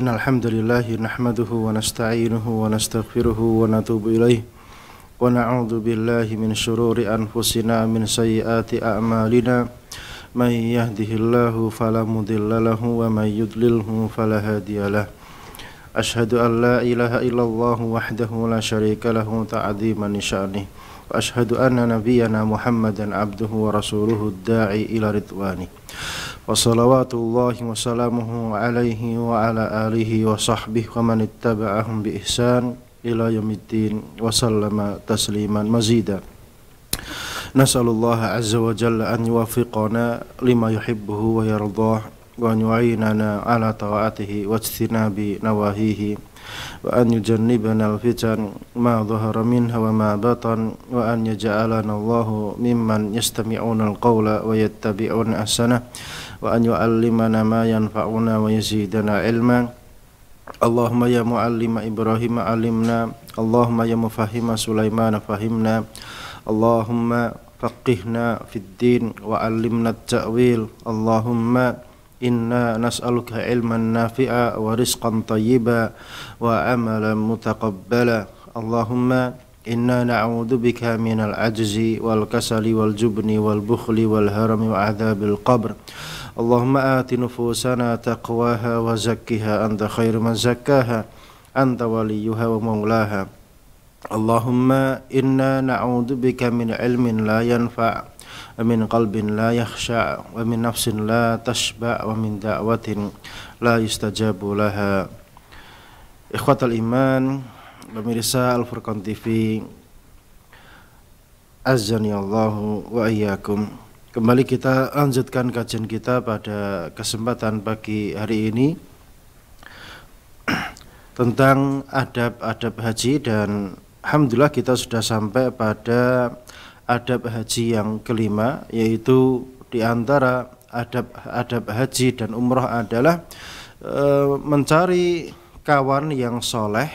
Innal hamdalillah nahmaduhu wa nasta'inuhu wa nastaghfiruhu wa natubu ilaih wa na'udzu billahi min syururi anfusina min sayyiati a'malina may yahdihillahu fala mudilla lahu wa may yudlilhu fala hadiyalah. Asyhadu an la ilaha illallah wahdahu la syarika lahu ta'dhiman li sya'nih wa asyhadu anna nabiyyana Muhammadan abduhu wa rasuluhu ad-da'i ila ridwani. Wa salawatullahi wa salamuhu alaihi wa ala alihi wa sahbihi wa man ittaba'ahum bi ihsan ila yaumiddin wa sallama tasliman mazida. Nas'alullaha azza wa jalla an yuwaffiqana lima yuhibbuhu wa yardah wa an yu'inana ala ta'atihi wa ijtinabi nawahihi wa an yujannibana al-fitan ma dhahara minha wa ma batan wa an yaj'alana Allahu mimman yastami'una al-qawla wa yattabi'una ahsana wa an yu'allimana ma yanfa'una wa yazidana ilman. Allahumma ya mu'allima Ibrahim alimna, Allahumma ya mufahhima Sulaiman fahimna, Allahumma faqihna fid din wa 'allimna at-ta'wil. Allahumma inna nas'aluka ilman nafi'a wa rizqan tayyiba wa amalan mutaqabbala. Allahumma inna na'udzu bika minal ajzi wal kasali wal jubni wal bukhli wal harami wa 'adzabil qabr. Allahumma ati nufusana taqwaha wa zakkiha anta khairu man zakkaha anta waliyuha wa maulaha. Allahumma inna na'udzu bika min ilmin la yanfa' wa min qalbin la yakhsha' wa min nafsin la tashba' wa min da'watin la yustajabu laha. Ikhwatal iman, pemirsa Al-Furqan TV, azzani Allahu wa iyyakum. Kembali kita lanjutkan kajian kita pada kesempatan pagi hari ini tentang adab-adab haji, dan alhamdulillah kita sudah sampai pada adab haji yang kelima, yaitu di antara adab haji dan umrah adalah mencari kawan yang soleh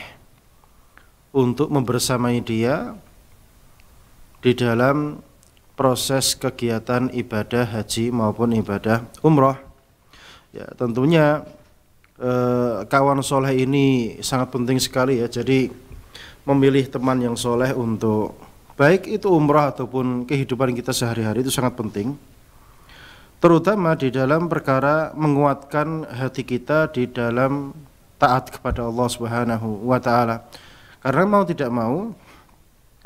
untuk membersamai dia di dalam proses kegiatan ibadah haji maupun ibadah umrah. Ya, tentunya kawan soleh ini sangat penting sekali ya. Jadi memilih teman yang soleh untuk baik itu umrah ataupun kehidupan kita sehari-hari itu sangat penting, terutama di dalam perkara menguatkan hati kita di dalam taat kepada Allah Subhanahu wa ta'ala. Karena mau tidak mau,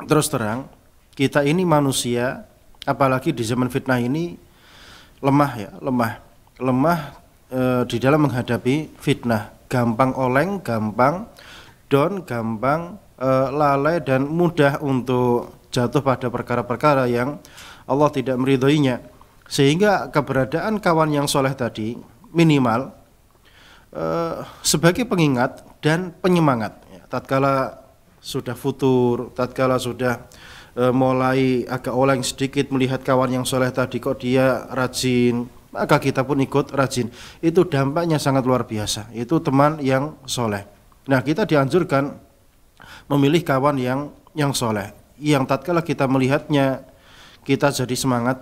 terus terang, kita ini manusia, apalagi di zaman fitnah ini lemah di dalam menghadapi fitnah, gampang oleng, gampang down, gampang lalai, dan mudah untuk jatuh pada perkara-perkara yang Allah tidak meridhoinya. Sehingga keberadaan kawan yang soleh tadi minimal sebagai pengingat dan penyemangat ya, tatkala sudah futur, tatkala sudah mulai agak oleng sedikit melihat kawan yang soleh tadi kok dia rajin, maka kita pun ikut rajin. Itu dampaknya sangat luar biasa. Itu teman yang soleh. Nah, kita dianjurkan memilih kawan yang soleh, yang tatkala kita melihatnya kita jadi semangat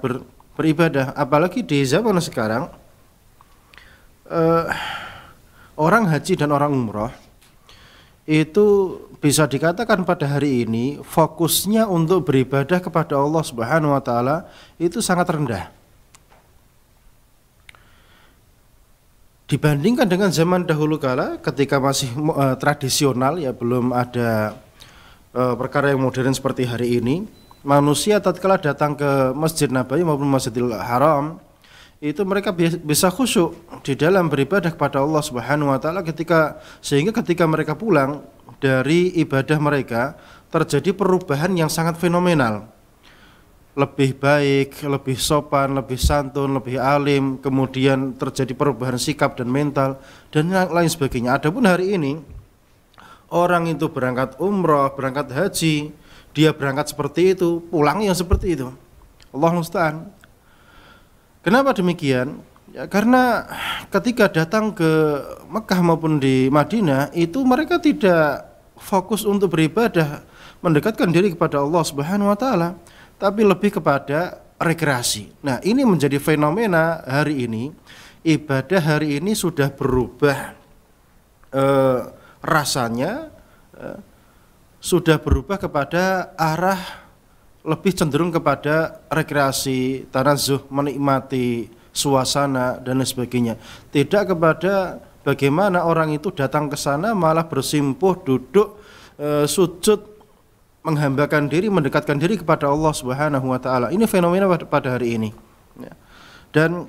beribadah. Apalagi di zaman sekarang orang haji dan orang umrah itu bisa dikatakan pada hari ini fokusnya untuk beribadah kepada Allah Subhanahu wa ta'ala itu sangat rendah dibandingkan dengan zaman dahulu kala ketika masih tradisional ya, belum ada perkara yang modern seperti hari ini. Manusia tatkala datang ke Masjid Nabawi maupun Masjidil Haram itu mereka bisa khusyuk di dalam beribadah kepada Allah Subhanahu wa ta'ala sehingga ketika mereka pulang dari ibadah mereka terjadi perubahan yang sangat fenomenal. Lebih baik, lebih sopan, lebih santun, lebih alim, kemudian terjadi perubahan sikap dan mental dan lain sebagainya. Adapun hari ini orang itu berangkat umrah, berangkat haji, dia berangkat seperti itu, pulangnya seperti itu. Allah musta'an. Kenapa demikian? Ya, karena ketika datang ke Mekah maupun di Madinah itu mereka tidak fokus untuk beribadah, mendekatkan diri kepada Allah Subhanahu wa ta'ala, tapi lebih kepada rekreasi. Nah, ini menjadi fenomena hari ini. Ibadah hari ini sudah berubah rasanya sudah berubah kepada arah lebih cenderung kepada rekreasi, tanazuh, menikmati suasana dan lain sebagainya. Tidak kepada bagaimana orang itu datang ke sana malah bersimpuh, duduk, sujud, menghambakan diri, mendekatkan diri kepada Allah Subhanahu wa taala. Ini fenomena pada hari ini. Dan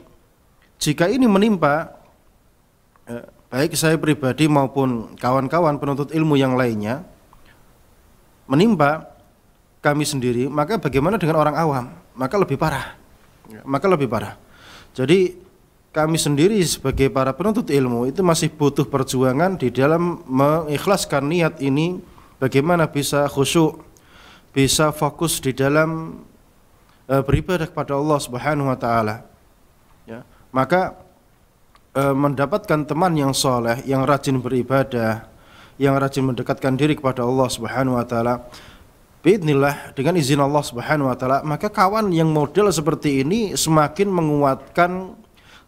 jika ini menimpa baik saya pribadi maupun kawan-kawan penuntut ilmu yang lainnya, menimpa kami sendiri, maka bagaimana dengan orang awam? Maka lebih parah. Jadi kami sendiri sebagai para penuntut ilmu itu masih butuh perjuangan di dalam mengikhlaskan niat ini, bagaimana bisa khusyuk, bisa fokus di dalam beribadah kepada Allah Subhanahu wa taala. Ya, maka mendapatkan teman yang soleh, yang rajin beribadah, yang rajin mendekatkan diri kepada Allah Subhanahu wa taala, biidznillah, dengan izin Allah Subhanahu wa taala, maka kawan yang model seperti ini semakin menguatkan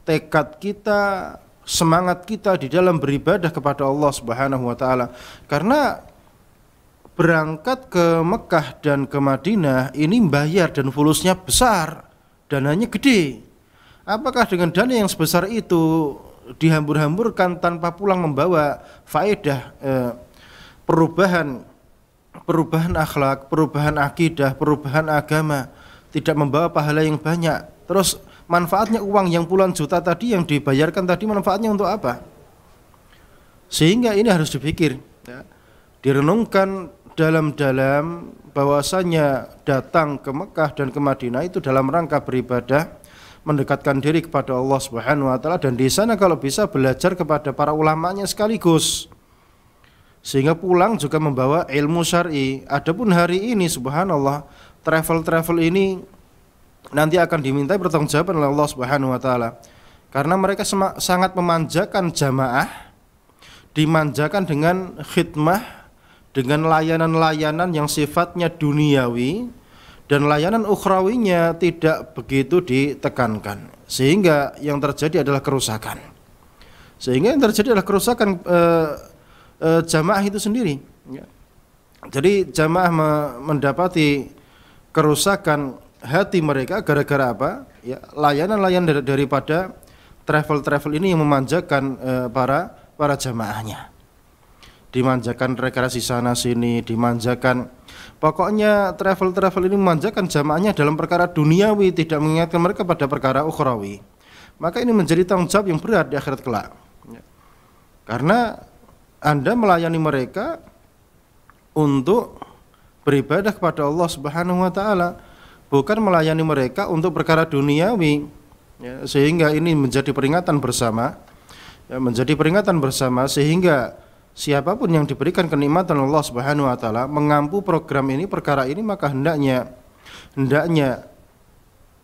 tekad kita, semangat kita di dalam beribadah kepada Allah Subhanahu wa taala. Karena berangkat ke Mekah dan ke Madinah ini bayar dan fulusnya besar, dananya gede. Apakah dengan dana yang sebesar itu dihambur-hamburkan tanpa pulang membawa faedah perubahan akhlak, perubahan akidah, perubahan agama, tidak membawa pahala yang banyak? Terus manfaatnya uang yang puluhan juta tadi yang dibayarkan tadi, manfaatnya untuk apa? Sehingga ini harus dipikir, ya, direnungkan dalam-dalam bahwasanya datang ke Mekah dan ke Madinah itu dalam rangka beribadah, mendekatkan diri kepada Allah Subhanahu wa taala, dan di sana kalau bisa belajar kepada para ulamanya sekaligus, sehingga pulang juga membawa ilmu syar'i. Adapun hari ini subhanallah, travel ini nanti akan dimintai pertanggungjawaban oleh Allah Subhanahu wa taala, karena mereka sangat memanjakan jamaah, dimanjakan dengan khidmah, dengan layanan-layanan yang sifatnya duniawi, dan layanan ukhrawinya tidak begitu ditekankan, sehingga yang terjadi adalah kerusakan. Jamaah itu sendiri. Jadi jamaah mendapati kerusakan hati mereka gara-gara apa? Ya, layanan-layanan daripada travel ini yang memanjakan para jamaahnya. Dimanjakan rekreasi sana sini, dimanjakan, pokoknya travel ini memanjakan jamaahnya dalam perkara duniawi, tidak mengingatkan mereka pada perkara ukhrawi. Maka ini menjadi tanggung jawab yang berat di akhirat kelak. Karena Anda melayani mereka untuk beribadah kepada Allah Subhanahu wa taala, bukan melayani mereka untuk perkara duniawi. Ya, sehingga ini menjadi peringatan bersama, sehingga siapapun yang diberikan kenikmatan Allah Subhanahu wa taala mengampu program ini, perkara ini, maka hendaknya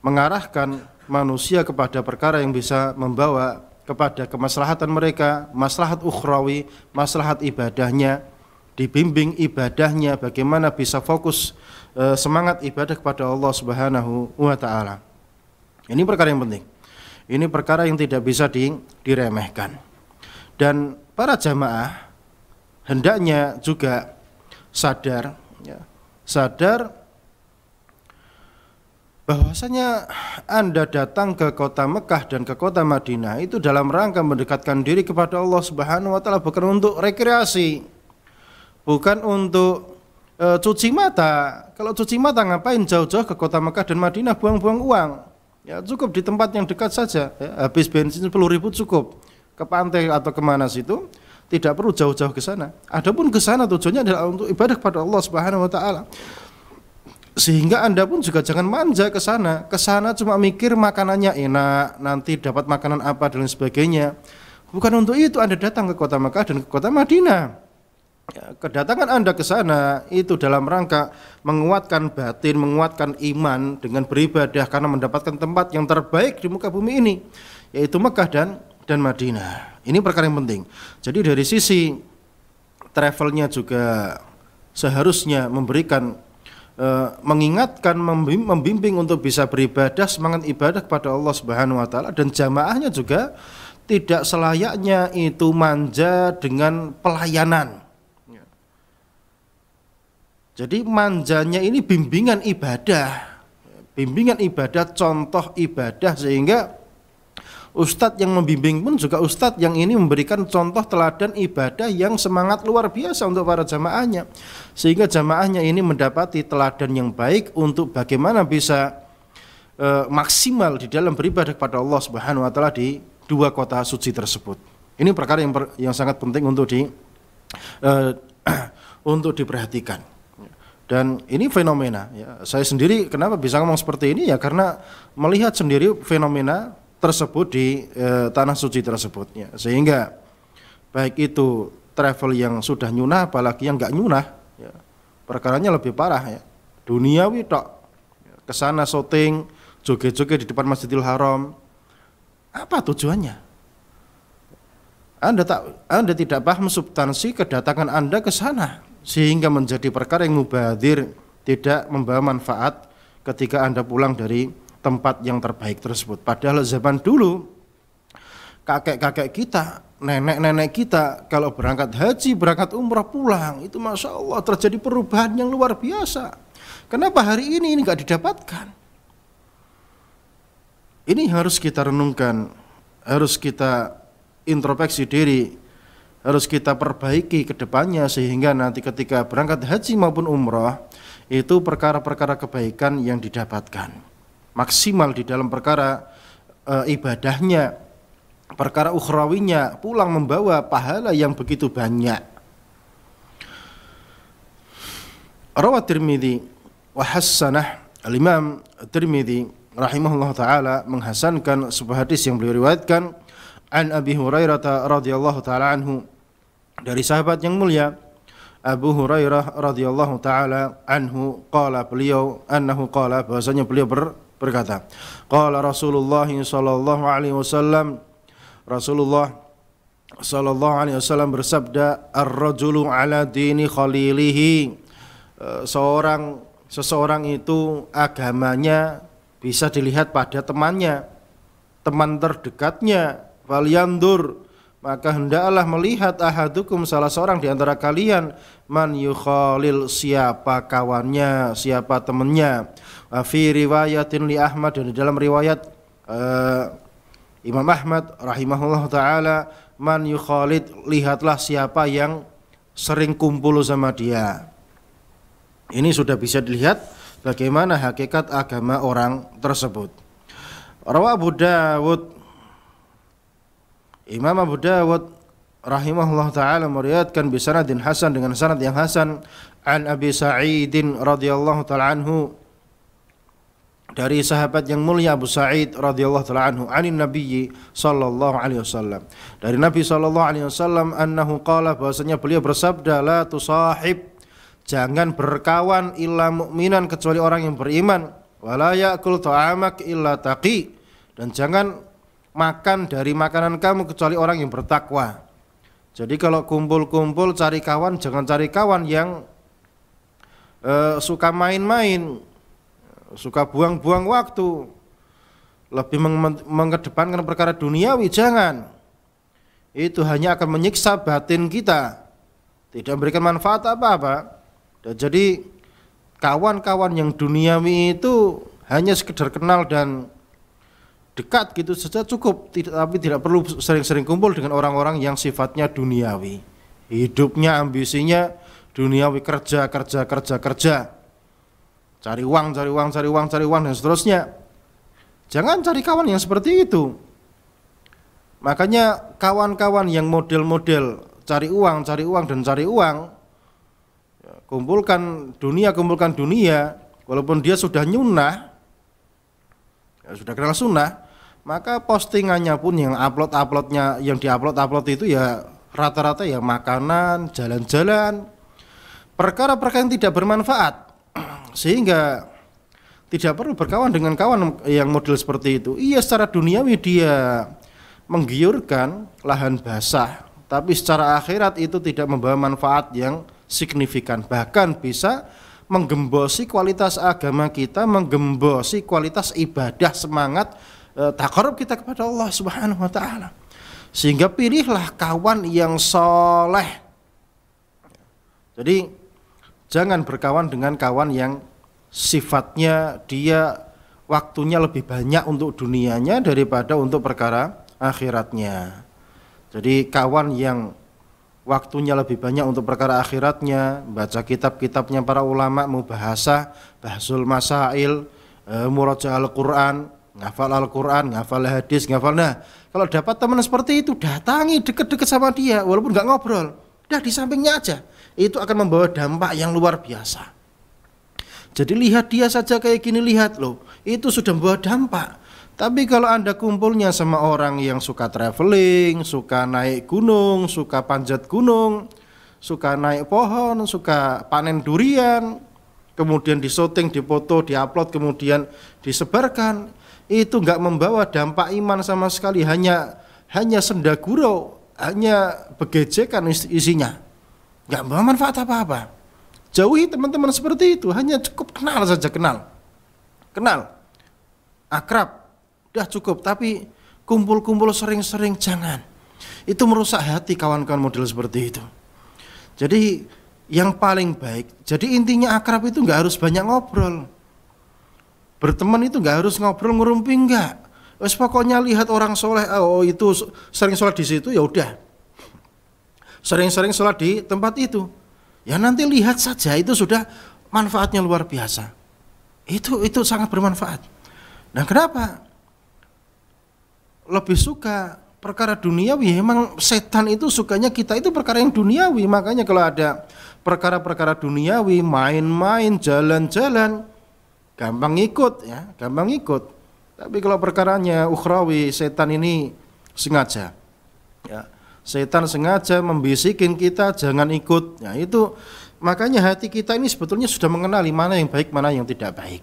mengarahkan manusia kepada perkara yang bisa membawa kepada kemaslahatan mereka, maslahat ukhrawi, maslahat ibadahnya, dibimbing ibadahnya, bagaimana bisa fokus semangat ibadah kepada Allah Subhanahu wa taala. Ini perkara yang penting. Ini perkara yang tidak bisa diremehkan. Dan para jamaah hendaknya juga sadar bahwasanya Anda datang ke kota Mekah dan ke kota Madinah itu dalam rangka mendekatkan diri kepada Allah Subhanahu wa taala, bukan untuk rekreasi, bukan untuk cuci mata. Kalau cuci mata ngapain jauh-jauh ke kota Mekah dan Madinah, buang-buang uang. Ya, cukup di tempat yang dekat saja, ya, habis bensin 10.000 cukup. Ke pantai atau kemana situ, tidak perlu jauh-jauh ke sana. Adapun ke sana tujuannya adalah untuk ibadah kepada Allah Subhanahu wa taala. Sehingga Anda pun juga jangan manja ke sana. Ke sana cuma mikir makanannya enak, nanti dapat makanan apa dan sebagainya. Bukan untuk itu Anda datang ke kota Mekah dan ke kota Madinah. Ya, kedatangan Anda ke sana itu dalam rangka menguatkan batin, menguatkan iman dengan beribadah, karena mendapatkan tempat yang terbaik di muka bumi ini, yaitu Mekah dan Madinah. Ini perkara yang penting. Jadi dari sisi travelnya juga seharusnya memberikan, mengingatkan, membimbing untuk bisa beribadah, semangat ibadah kepada Allah Subhanahu wa taala, dan jamaahnya juga tidak selayaknya itu manja dengan pelayanan. Jadi manjanya ini bimbingan ibadah, contoh ibadah, sehingga ustadz yang membimbing pun juga ustadz yang ini memberikan contoh teladan ibadah yang semangat luar biasa untuk para jamaahnya, sehingga jamaahnya ini mendapati teladan yang baik untuk bagaimana bisa maksimal di dalam beribadah kepada Allah Subhanahu wa taala di dua kota suci tersebut. Ini perkara yang sangat penting untuk diperhatikan. Dan ini fenomena, ya. Saya sendiri kenapa bisa ngomong seperti ini, ya karena melihat sendiri fenomena tersebut di tanah suci tersebut, ya. Sehingga baik itu travel yang sudah nyunah apalagi yang nggak nyunah, ya, perkaranya lebih parah, ya. Duniawi tok, kesana syuting, joget-joget di depan Masjidil Haram, apa tujuannya? Anda tidak paham substansi kedatangan Anda ke sana, sehingga menjadi perkara yang mubadir, tidak membawa manfaat ketika Anda pulang dari tempat yang terbaik tersebut. Padahal zaman dulu kakek-kakek kita, nenek-nenek kita kalau berangkat haji, berangkat umrah pulang, itu Masya Allah terjadi perubahan yang luar biasa. Kenapa hari ini nggak didapatkan? Ini harus kita renungkan, harus kita introspeksi diri, harus kita perbaiki ke depannya, sehingga nanti ketika berangkat haji maupun umrah itu perkara-perkara kebaikan yang didapatkan maksimal di dalam perkara ibadahnya, perkara ukhrawinya, pulang membawa pahala yang begitu banyak. Rawat Tirmidzi wa hassanah, Al-Imam Tirmidzi rahimahullah taala menghasankan sebuah hadis yang beliau riwayatkan an Abi Hurairah radhiyallahu taala anhu, dari sahabat yang mulia Abu Hurairah radhiyallahu taala anhu, qala beliau, annahu qala, bahwasanya beliau berkata, qala Rasulullah sallallahu alaihi wasallam, Rasulullah sallallahu alaihi wasallam bersabda, ar-rajulu ala dini khalilihi, seseorang itu agamanya bisa dilihat pada temannya, teman terdekatnya. Falyandur, maka hendaklah melihat ahadukum, salah seorang di antara kalian, man yukhalil, siapa kawannya, siapa temannya. Wa fi riwayatin li Ahmad, dan di dalam riwayat Imam Ahmad rahimahullah taala, man yukhalid, lihatlah siapa yang sering kumpul sama dia. Ini sudah bisa dilihat bagaimana hakikat agama orang tersebut. Rawa Abu Dawud, Imam Abu Dawud rahimahullah taala meriwayatkan bisanadin hasan, dengan sanad yang hasan, an Abi Sa'idin radhiyallahu taala anhu, dari sahabat yang mulia Abu Sa'id radhiyallahu taala anhu, anin Nabi sallallahu alaihi wasallam, dari Nabi sallallahu alaihi wasallam, annahu qala, bahwasanya beliau bersabda, la tusahib, jangan berkawan illa mu'minan, kecuali orang yang beriman, wala ya'kul ta'amak illa taqi, dan jangan makan dari makanan kamu kecuali orang yang bertakwa. Jadi kalau kumpul-kumpul cari kawan, jangan cari kawan yang suka main-main, suka buang-buang waktu, lebih mengedepankan perkara duniawi, jangan. Itu hanya akan menyiksa batin kita, tidak memberikan manfaat apa-apa. Dan jadi kawan-kawan yang duniawi itu hanya sekedar kenal dan dekat gitu saja cukup, tapi tidak perlu sering-sering kumpul dengan orang-orang yang sifatnya duniawi. Hidupnya, ambisinya duniawi, kerja, cari uang dan seterusnya. Jangan cari kawan yang seperti itu. Makanya kawan-kawan yang model-model cari uang, kumpulkan dunia, walaupun dia sudah nyunah, sudah kenal sunnah, maka postingannya pun yang diupload itu ya rata-rata ya makanan, jalan-jalan, perkara-perkara yang tidak bermanfaat, sehingga tidak perlu berkawan dengan kawan yang model seperti itu. Iya, secara duniawi dia menggiurkan lahan basah, tapi secara akhirat itu tidak membawa manfaat yang signifikan, bahkan bisa menggembosi kualitas agama kita, menggembosi kualitas ibadah, semangat takarrub kita kepada Allah Subhanahu wa taala. Sehingga pilihlah kawan yang soleh. Jadi jangan berkawan dengan kawan yang sifatnya dia waktunya lebih banyak untuk dunianya daripada untuk perkara akhiratnya. Jadi kawan yang waktunya lebih banyak untuk perkara akhiratnya, baca kitab-kitabnya para ulama, mubahasah, bahsul masail, murajaah Al-Quran, ngafal Al-Quran, ngafal hadis, ngafal. Nah, kalau dapat teman seperti itu, datangi deket-deket sama dia, walaupun nggak ngobrol, dah di sampingnya aja. Itu akan membawa dampak yang luar biasa. Jadi lihat dia saja kayak gini, lihat loh, itu sudah membawa dampak. Tapi kalau Anda kumpulnya sama orang yang suka traveling, suka naik gunung, suka panjat gunung, suka naik pohon, suka panen durian, kemudian disyuting, dipoto, diupload, kemudian disebarkan, itu enggak membawa dampak iman sama sekali, hanya senda gurau, hanya begejekan isinya. Enggak membawa manfaat apa-apa. Jauhi teman-teman seperti itu, hanya cukup kenal saja, kenal, akrab, udah cukup. Tapi kumpul-kumpul sering-sering jangan. Itu merusak hati kawan-kawan model seperti itu. Jadi yang paling baik, jadi intinya akrab itu nggak harus banyak ngobrol. Berteman itu nggak harus ngobrol ngerumpi, enggak. Wes pokoknya lihat orang soleh, oh itu sering sholat di situ, ya udah. Sering-sering sholat di tempat itu. Ya nanti lihat saja, itu sudah manfaatnya luar biasa. Itu sangat bermanfaat. Nah, kenapa lebih suka perkara duniawi? Memang setan itu sukanya kita itu perkara yang duniawi. Makanya kalau ada perkara-perkara duniawi, main-main, jalan-jalan, gampang ikut ya, gampang ikut. Tapi kalau perkaranya ukhrawi, setan ini sengaja ya. Setan sengaja membisikin kita jangan ikut. Ya itu makanya hati kita ini sebetulnya sudah mengenali mana yang baik, mana yang tidak baik.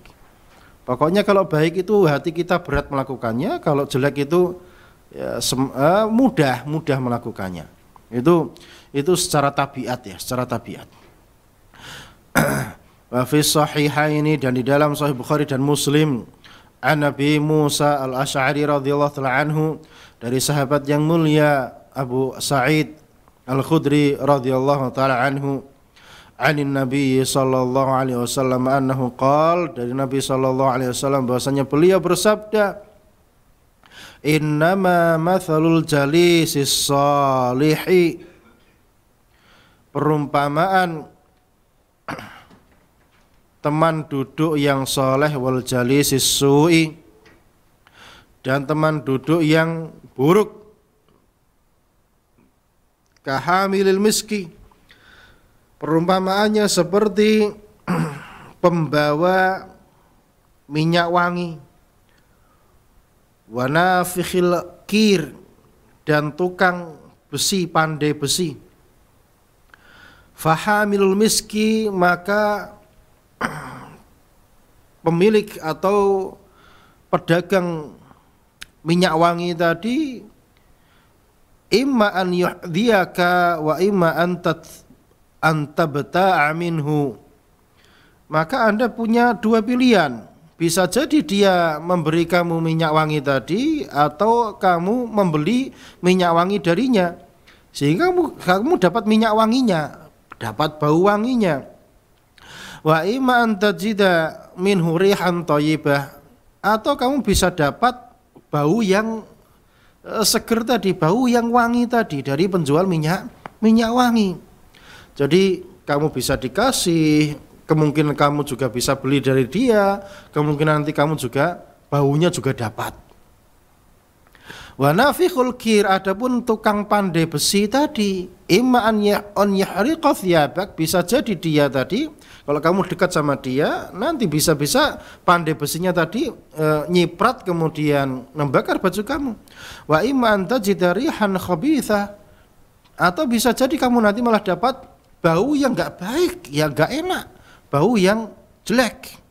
Pokoknya kalau baik itu hati kita berat melakukannya, kalau jelek itu ya, mudah melakukannya. Itu secara tabiat ya, secara tabiat. Wa fi sahihaini, dan di dalam Sahih Bukhari dan Muslim, an Nabi Musa al-Asy'ari radhiyallahu ta'ala anhu, dari sahabat yang mulia Abu Sa'id Al-Khudri radhiyallahu ta'ala anhu, anin Nabi sallallahu alaihi wasallam annahu qala, dari Nabi sallallahu alaihi wasallam bahwasanya beliau bersabda, innama mathalul jalisis salihi, perumpamaan teman duduk yang soleh, wal jalisis su'i, dan teman duduk yang buruk, kahamilil miski, perumpamaannya seperti pembawa minyak wangi, wanafikhil kir, dan tukang besi, pandai besi. Fahamilul miski, maka pemilik atau pedagang minyak wangi tadi, imma an yuhdiyaka wa imma an tabta'a minhu, maka Anda punya dua pilihan. Bisa jadi dia memberi kamu minyak wangi tadi, atau kamu membeli minyak wangi darinya, sehingga kamu dapat minyak wanginya, dapat bau wanginya. Wa imma an tajida minhu rihan thayyibah, atau kamu bisa dapat bau yang seger tadi, bau yang wangi tadi dari penjual minyak wangi. Jadi kamu bisa dikasih, kemungkinan kamu juga bisa beli dari dia, kemungkinan nanti kamu juga baunya juga dapat. Wa nafikhul kir, adapun tukang pandai besi tadi, imma an yahriqa thiyabak, bisa jadi dia tadi, kalau kamu dekat sama dia, nanti bisa-bisa pandai besinya tadi nyiprat kemudian membakar baju kamu. Wa imma an tajida rihan khabitha, atau bisa jadi kamu nanti malah dapat bau yang enggak baik, yang enggak enak, bau yang jelek.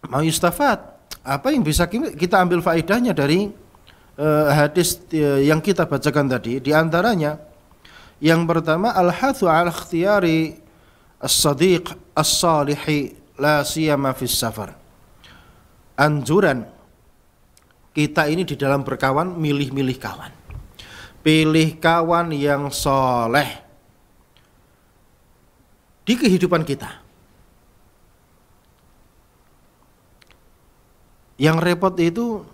Mau yustafat, apa yang bisa kita ambil faedahnya dari hadis yang kita bacakan tadi? Di antaranya yang pertama, al-hathu ala ikhtiyari as-sadiq as-salihi la siyama fis safar. Anjuran kita ini di dalam berkawan milih-milih kawan. Pilih kawan yang soleh di kehidupan kita. Yang repot itu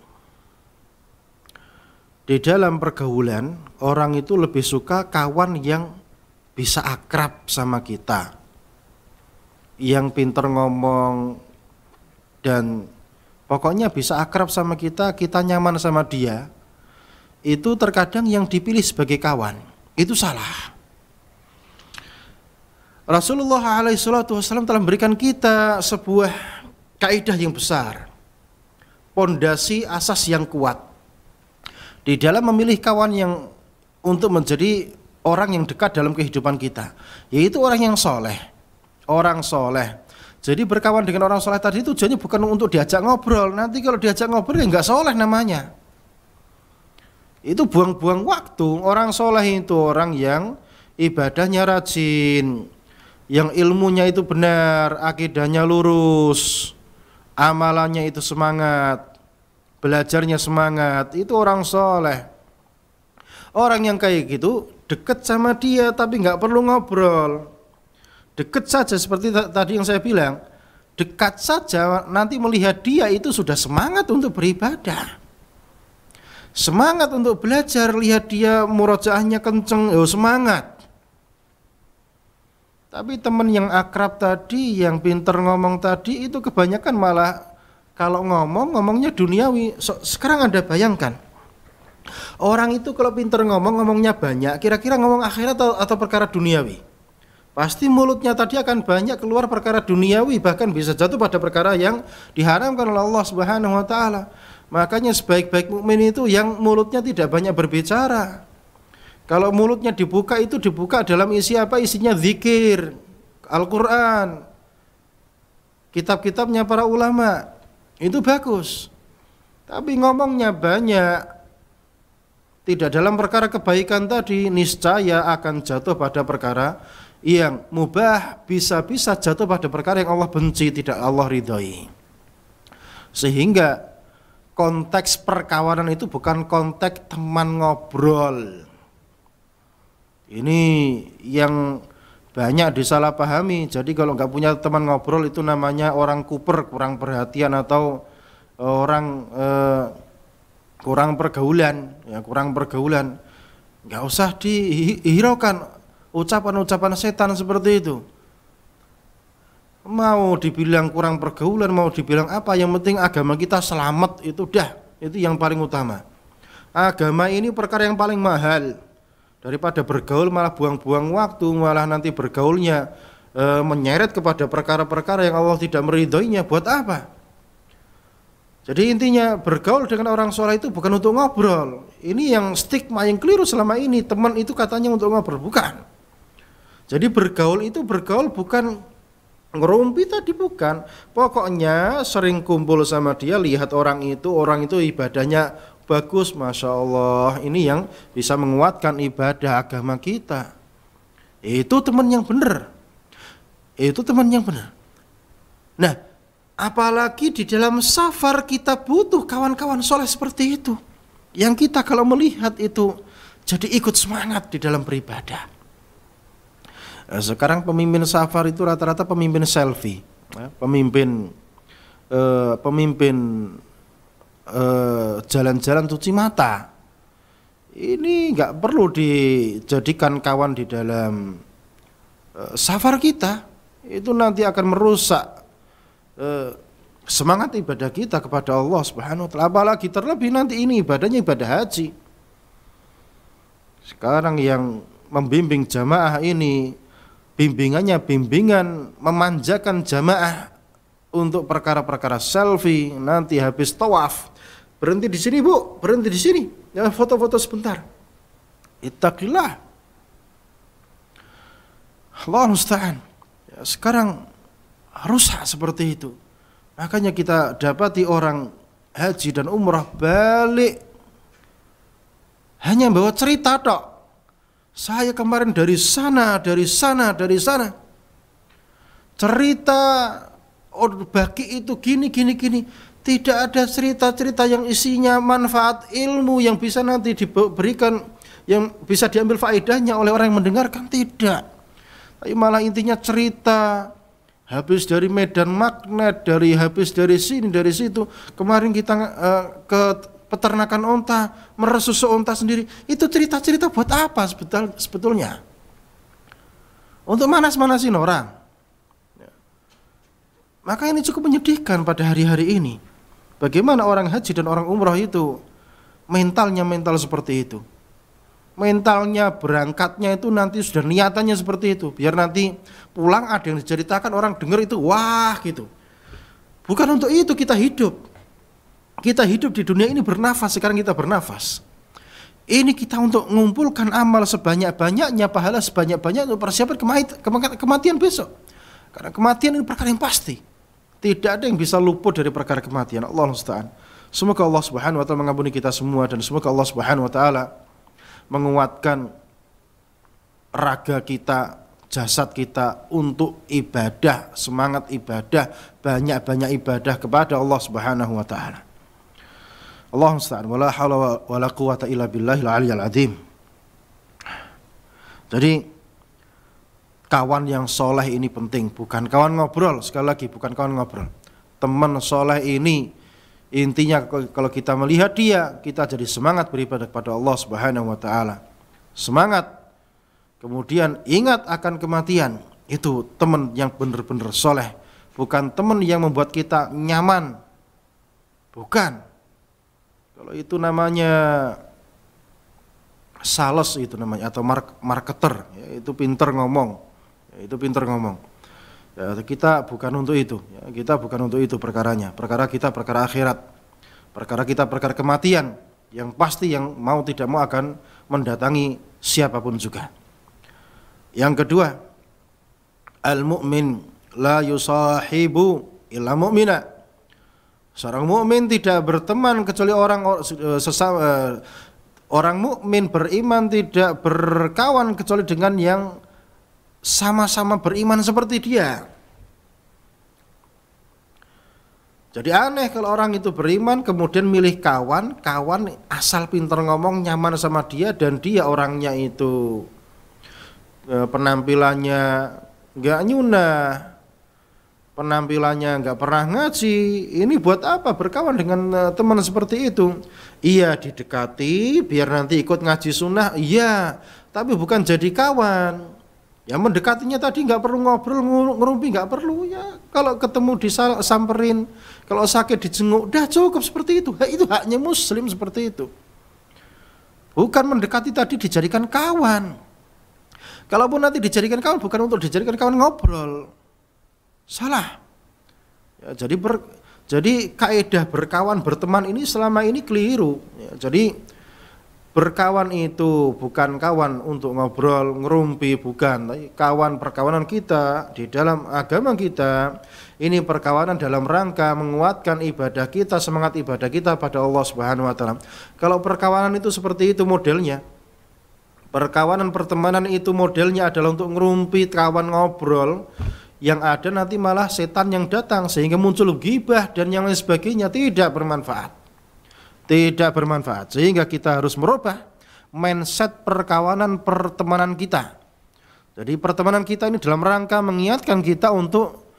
di dalam pergaulan, orang itu lebih suka kawan yang bisa akrab sama kita, yang pinter ngomong, dan pokoknya bisa akrab sama kita, kita nyaman sama dia. Itu terkadang yang dipilih sebagai kawan. Itu salah. Rasulullah SAW telah memberikan kita sebuah kaidah yang besar, pondasi asas yang kuat di dalam memilih kawan yang untuk menjadi orang yang dekat dalam kehidupan kita, yaitu orang yang soleh. Orang soleh. Jadi berkawan dengan orang soleh tadi tujuannya bukan untuk diajak ngobrol. Nanti kalau diajak ngobrol ya nggak soleh namanya. Itu buang-buang waktu. Orang soleh itu orang yang ibadahnya rajin, yang ilmunya itu benar, akidahnya lurus, amalannya itu semangat, belajarnya semangat. Itu orang soleh. Orang yang kayak gitu deket sama dia tapi nggak perlu ngobrol. Dekat saja seperti tadi yang saya bilang, dekat saja nanti melihat dia itu sudah semangat untuk beribadah, semangat untuk belajar, lihat dia murojaahnya kenceng, semangat. Tapi teman yang akrab tadi, yang pinter ngomong tadi itu kebanyakan malah kalau ngomongnya duniawi. Sekarang Anda bayangkan, orang itu kalau pinter ngomongnya banyak, kira-kira ngomong akhirat atau perkara duniawi? Pasti mulutnya tadi akan banyak keluar perkara duniawi, bahkan bisa jatuh pada perkara yang diharamkan oleh Allah Subhanahu wa taala. Makanya sebaik-baik mukmin itu yang mulutnya tidak banyak berbicara. Kalau mulutnya dibuka itu dibuka dalam isi apa? Isinya zikir, Al-Qur'an, kitab-kitabnya para ulama. Itu bagus. Tapi ngomongnya banyak, tidak dalam perkara kebaikan tadi, niscaya akan jatuh pada perkara yang mubah, bisa-bisa jatuh pada perkara yang Allah benci, tidak Allah ridhoi. Sehingga konteks perkawanan itu bukan konteks teman ngobrol. Ini yang banyak disalahpahami. Jadi kalau nggak punya teman ngobrol itu namanya orang kuper, kurang perhatian, atau orang kurang pergaulan, ya kurang pergaulan. Nggak usah dihiraukan ucapan-ucapan setan seperti itu. Mau dibilang kurang pergaulan, mau dibilang apa, yang penting agama kita selamat, itu dah, itu yang paling utama. Agama ini perkara yang paling mahal. Daripada bergaul malah buang-buang waktu, malah nanti bergaulnya menyeret kepada perkara-perkara yang Allah tidak meridhoinya, buat apa? Jadi intinya bergaul dengan orang soleh itu bukan untuk ngobrol. Ini yang stigma yang keliru selama ini, teman itu katanya untuk ngobrol, bukan. Jadi bergaul itu bergaul bukan ngerumpi tadi, bukan. Pokoknya sering kumpul sama dia, lihat orang itu ibadahnya bagus, Masya Allah. Ini yang bisa menguatkan ibadah agama kita. Itu teman yang benar. Itu teman yang benar. Nah, apalagi di dalam safar kita butuh kawan-kawan soleh seperti itu, yang kita kalau melihat itu jadi ikut semangat di dalam beribadah. Sekarang pemimpin safar itu rata-rata pemimpin selfie, pemimpin jalan-jalan cuci mata. Ini nggak perlu dijadikan kawan di dalam safar kita. Itu nanti akan merusak semangat ibadah kita kepada Allah Subhanahu wa taala. Apalagi terlebih nanti ini ibadahnya ibadah haji. Sekarang yang membimbing jamaah ini bimbingannya bimbingan memanjakan jamaah untuk perkara-perkara selfie. Nanti habis tawaf, berhenti di sini Bu, berhenti di sini, ya foto-foto sebentar. Ittaqillah. Allah musta'an. Ya, sekarang rusak seperti itu. Makanya kita dapati orang haji dan umrah balik hanya bawa cerita tok. Saya kemarin dari sana. Cerita bagi itu gini. Tidak ada cerita-cerita yang isinya manfaat ilmu yang bisa nanti diberikan, yang bisa diambil faedahnya oleh orang yang mendengarkan, tidak. Tapi malah intinya cerita, habis dari medan magnet, habis dari sini, dari situ. Kemarin kita ke peternakan onta, meresusu onta sendiri. Itu cerita-cerita buat apa sebetulnya? Untuk manas-manasin orang. Maka ini cukup menyedihkan pada hari-hari ini. Bagaimana orang haji dan orang umrah itu mental seperti itu. Mentalnya, berangkatnya itu nanti sudah niatannya seperti itu. Biar nanti pulang ada yang diceritakan, orang dengar itu wah gitu. Bukan untuk itu kita hidup. Kita hidup di dunia ini bernafas, sekarang kita bernafas. Ini kita untuk mengumpulkan amal sebanyak-banyaknya, pahala sebanyak-banyaknya untuk persiapan kematian besok. Karena kematian ini perkara yang pasti. Tidak ada yang bisa luput dari perkara kematian. Allah musta'an. Semoga Allah Subhanahu wa taala mengampuni kita semua, dan semoga Allah Subhanahu wa taala menguatkan raga kita, jasad kita untuk ibadah, semangat ibadah, banyak-banyak ibadah kepada Allah Subhanahu wa taala. Allah musta'an. Wala haula wala quwata illa billahil aliyyil azim. Jadi kawan yang soleh ini penting, bukan kawan ngobrol. Sekali lagi, bukan kawan ngobrol. Teman soleh ini intinya kalau kita melihat dia, kita jadi semangat beribadah kepada Allah Subhanahu wa taala. Semangat. Kemudian ingat akan kematian. Itu teman yang benar-benar soleh, bukan teman yang membuat kita nyaman. Bukan. Kalau itu namanya sales, itu namanya, atau marketer, ya, itu pinter ngomong. Ya, kita bukan untuk itu. Ya, kita bukan untuk itu perkaranya. Perkara kita perkara akhirat. Perkara kita perkara kematian yang pasti, yang mau tidak mau akan mendatangi siapapun juga. Yang kedua, al-mu'min la yusahibu illa mu'mina. Seorang mukmin tidak berteman kecuali orang mukmin beriman tidak berkawan kecuali dengan yang sama-sama beriman seperti dia. Jadi aneh kalau orang itu beriman kemudian milih kawan asal pinter ngomong, nyaman sama dia, dan dia orangnya itu penampilannya enggak nyunah, penampilannya enggak pernah ngaji. Ini buat apa berkawan dengan teman seperti itu? Iya, didekati biar nanti ikut ngaji sunnah, iya, tapi bukan jadi kawan. Ya mendekatinya tadi nggak perlu ngobrol ngerumpi, nggak perlu, ya kalau ketemu disamperin, kalau sakit dijenguk, dah cukup seperti itu. Itu haknya muslim seperti itu. Bukan mendekati tadi dijadikan kawan. Kalaupun nanti dijadikan kawan, bukan untuk dijadikan kawan ngobrol. Salah. Ya, jadi kaidah berkawan berteman ini selama ini keliru. Ya, jadi berkawan itu bukan kawan untuk ngobrol, ngerumpi, bukan. Tapi perkawanan kita di dalam agama kita, ini perkawanan dalam rangka menguatkan ibadah kita, semangat ibadah kita pada Allah Subhanahu wa taala. Kalau perkawanan itu seperti itu modelnya, perkawanan pertemanan itu modelnya adalah untuk ngerumpi, kawan ngobrol, yang ada nanti malah setan yang datang sehingga muncul ghibah dan yang lain sebagainya, tidak bermanfaat. Tidak bermanfaat, sehingga kita harus merubah mindset perkawanan pertemanan kita. Jadi pertemanan kita ini dalam rangka mengingatkan kita untuk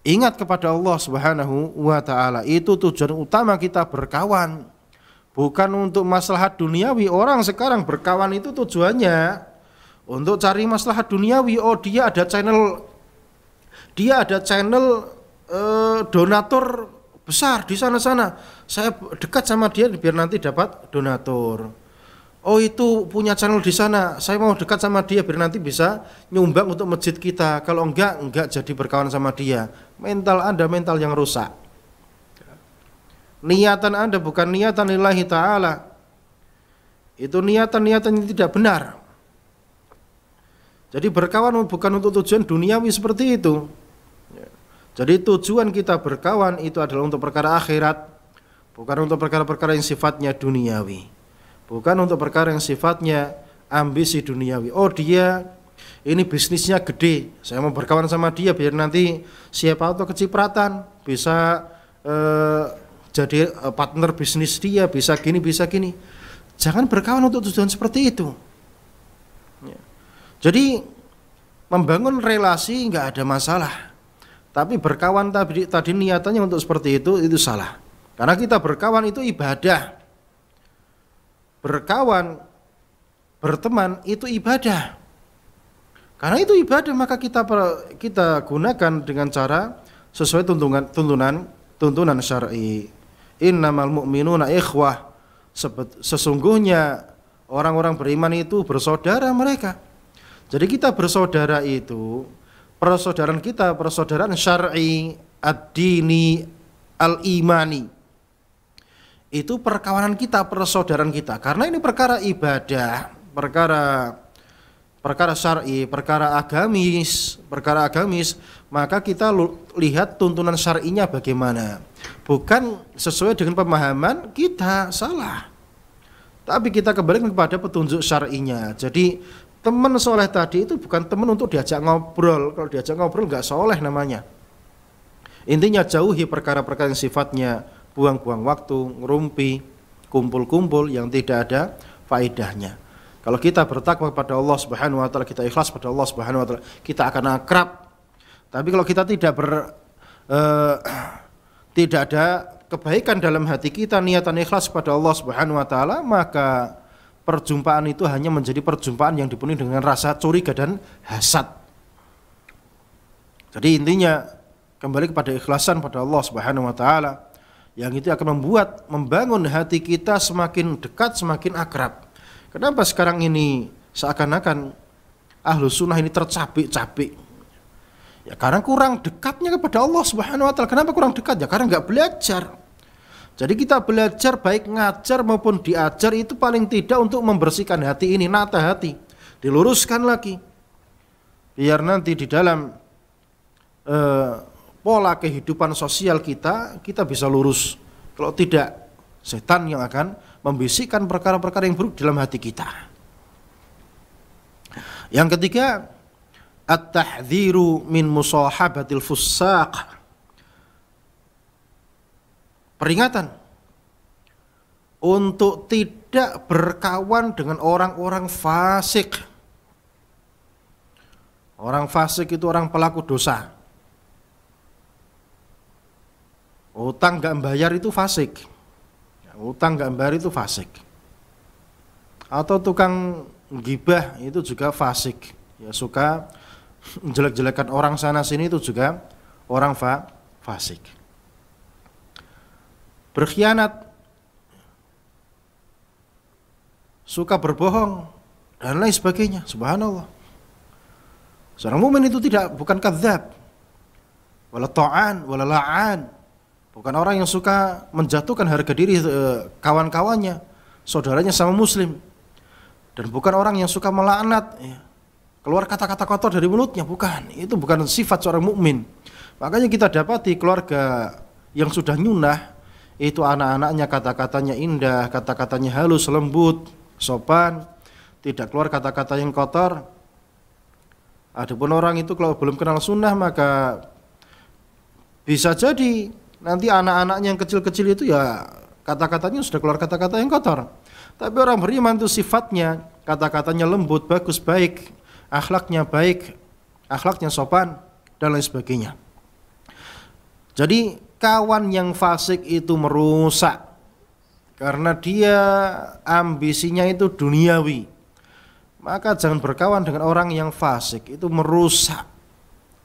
ingat kepada Allah Subhanahu wa taala. Itu tujuan utama kita berkawan. Bukan untuk maslahat duniawi. Orang sekarang berkawan itu tujuannya untuk cari maslahat duniawi. Oh, dia ada channel donatur besar di sana-sana, saya dekat sama dia biar nanti dapat donatur. Oh, itu punya channel di sana, saya mau dekat sama dia biar nanti bisa nyumbang untuk masjid kita. Kalau enggak jadi berkawan sama dia. Mental Anda mental yang rusak. Niatan Anda bukan niatan lillahi ta'ala. Itu niatan-niatan yang tidak benar. Jadi berkawan bukan untuk tujuan duniawi seperti itu. Jadi tujuan kita berkawan itu adalah untuk perkara akhirat, bukan untuk perkara-perkara yang sifatnya duniawi, bukan untuk perkara yang sifatnya ambisi duniawi. Oh, dia ini bisnisnya gede, saya mau berkawan sama dia biar nanti siapa tahu kecipratan bisa jadi partner bisnis dia, bisa gini, bisa gini. Jangan berkawan untuk tujuan seperti itu. Ya. Jadi membangun relasi nggak ada masalah. Tapi berkawan tadi niatannya untuk seperti itu salah. Karena kita berkawan itu ibadah. Berkawan, berteman itu ibadah. Karena itu ibadah, maka kita gunakan dengan cara sesuai tuntunan syar'i. Innamal mu'minuna ikhwah. Sesungguhnya orang-orang beriman itu bersaudara mereka. Jadi kita bersaudara itu, persaudaraan syar'i, ad-dini, al-imani. Itu perkawanan kita, persaudaraan kita. Karena ini perkara ibadah, perkara syar'i, perkara agamis, maka kita lihat tuntunan syar'inya bagaimana. Bukan sesuai dengan pemahaman kita, salah. Tapi kita kembali kepada petunjuk syar'inya. Jadi teman soleh tadi itu bukan teman untuk diajak ngobrol. Kalau diajak ngobrol nggak soleh namanya. Intinya jauhi perkara-perkara yang sifatnya buang-buang waktu, ngerumpi, kumpul-kumpul yang tidak ada faedahnya. Kalau kita bertakwa kepada Allah Subhanahu wa taala, kita ikhlas pada Allah Subhanahu wa taala, kita akan akrab. Tapi kalau kita tidak ada kebaikan dalam hati kita, niatan ikhlas pada Allah Subhanahu wa taala, maka perjumpaan itu hanya menjadi perjumpaan yang dipenuhi dengan rasa curiga dan hasad. Jadi intinya kembali kepada ikhlasan pada Allah Subhanahu wa taala, yang itu akan membangun hati kita semakin dekat, semakin akrab. Kenapa sekarang ini seakan-akan Ahlus Sunnah ini tercapik-capik? Ya karena kurang dekatnya kepada Allah Subhanahu wa taala. Kenapa kurang dekat? Ya karena enggak belajar. Jadi kita belajar baik ngajar maupun diajar itu paling tidak untuk membersihkan hati ini, nata hati, diluruskan lagi. Biar nanti di dalam pola kehidupan sosial kita bisa lurus. Kalau tidak, setan yang akan membisikkan perkara-perkara yang buruk dalam hati kita. Yang ketiga, at-tahdhiru min musahabatil fussaq. Peringatan untuk tidak berkawan dengan orang-orang fasik. Orang fasik itu orang pelaku dosa. Utang gak bayar itu fasik. Utang gak bayar itu fasik. Atau tukang gibah itu juga fasik. Ya suka jelek-jelekan orang sana sini itu juga orang fasik. Berkhianat, suka berbohong dan lain sebagainya. Subhanallah. Seorang mukmin itu bukan kadzab, wala ta'an, wala la'an. Bukan orang yang suka menjatuhkan harga diri kawan-kawannya, saudaranya sama muslim. Dan bukan orang yang suka melaknat, keluar kata-kata kotor dari mulutnya, bukan. Itu bukan sifat seorang mukmin. Makanya kita dapati keluarga yang sudah nyunah, itu anak-anaknya kata-katanya indah, kata-katanya halus, lembut, sopan, tidak keluar kata-kata yang kotor. Adapun orang itu kalau belum kenal sunnah, maka bisa jadi nanti anak-anaknya yang kecil-kecil itu ya kata-katanya sudah keluar kata-kata yang kotor. Tapi orang beriman itu sifatnya kata-katanya lembut, bagus, baik, akhlaknya sopan dan lain sebagainya. Jadi kawan yang fasik itu merusak karena dia ambisinya itu duniawi. Maka jangan berkawan dengan orang yang fasik, itu merusak.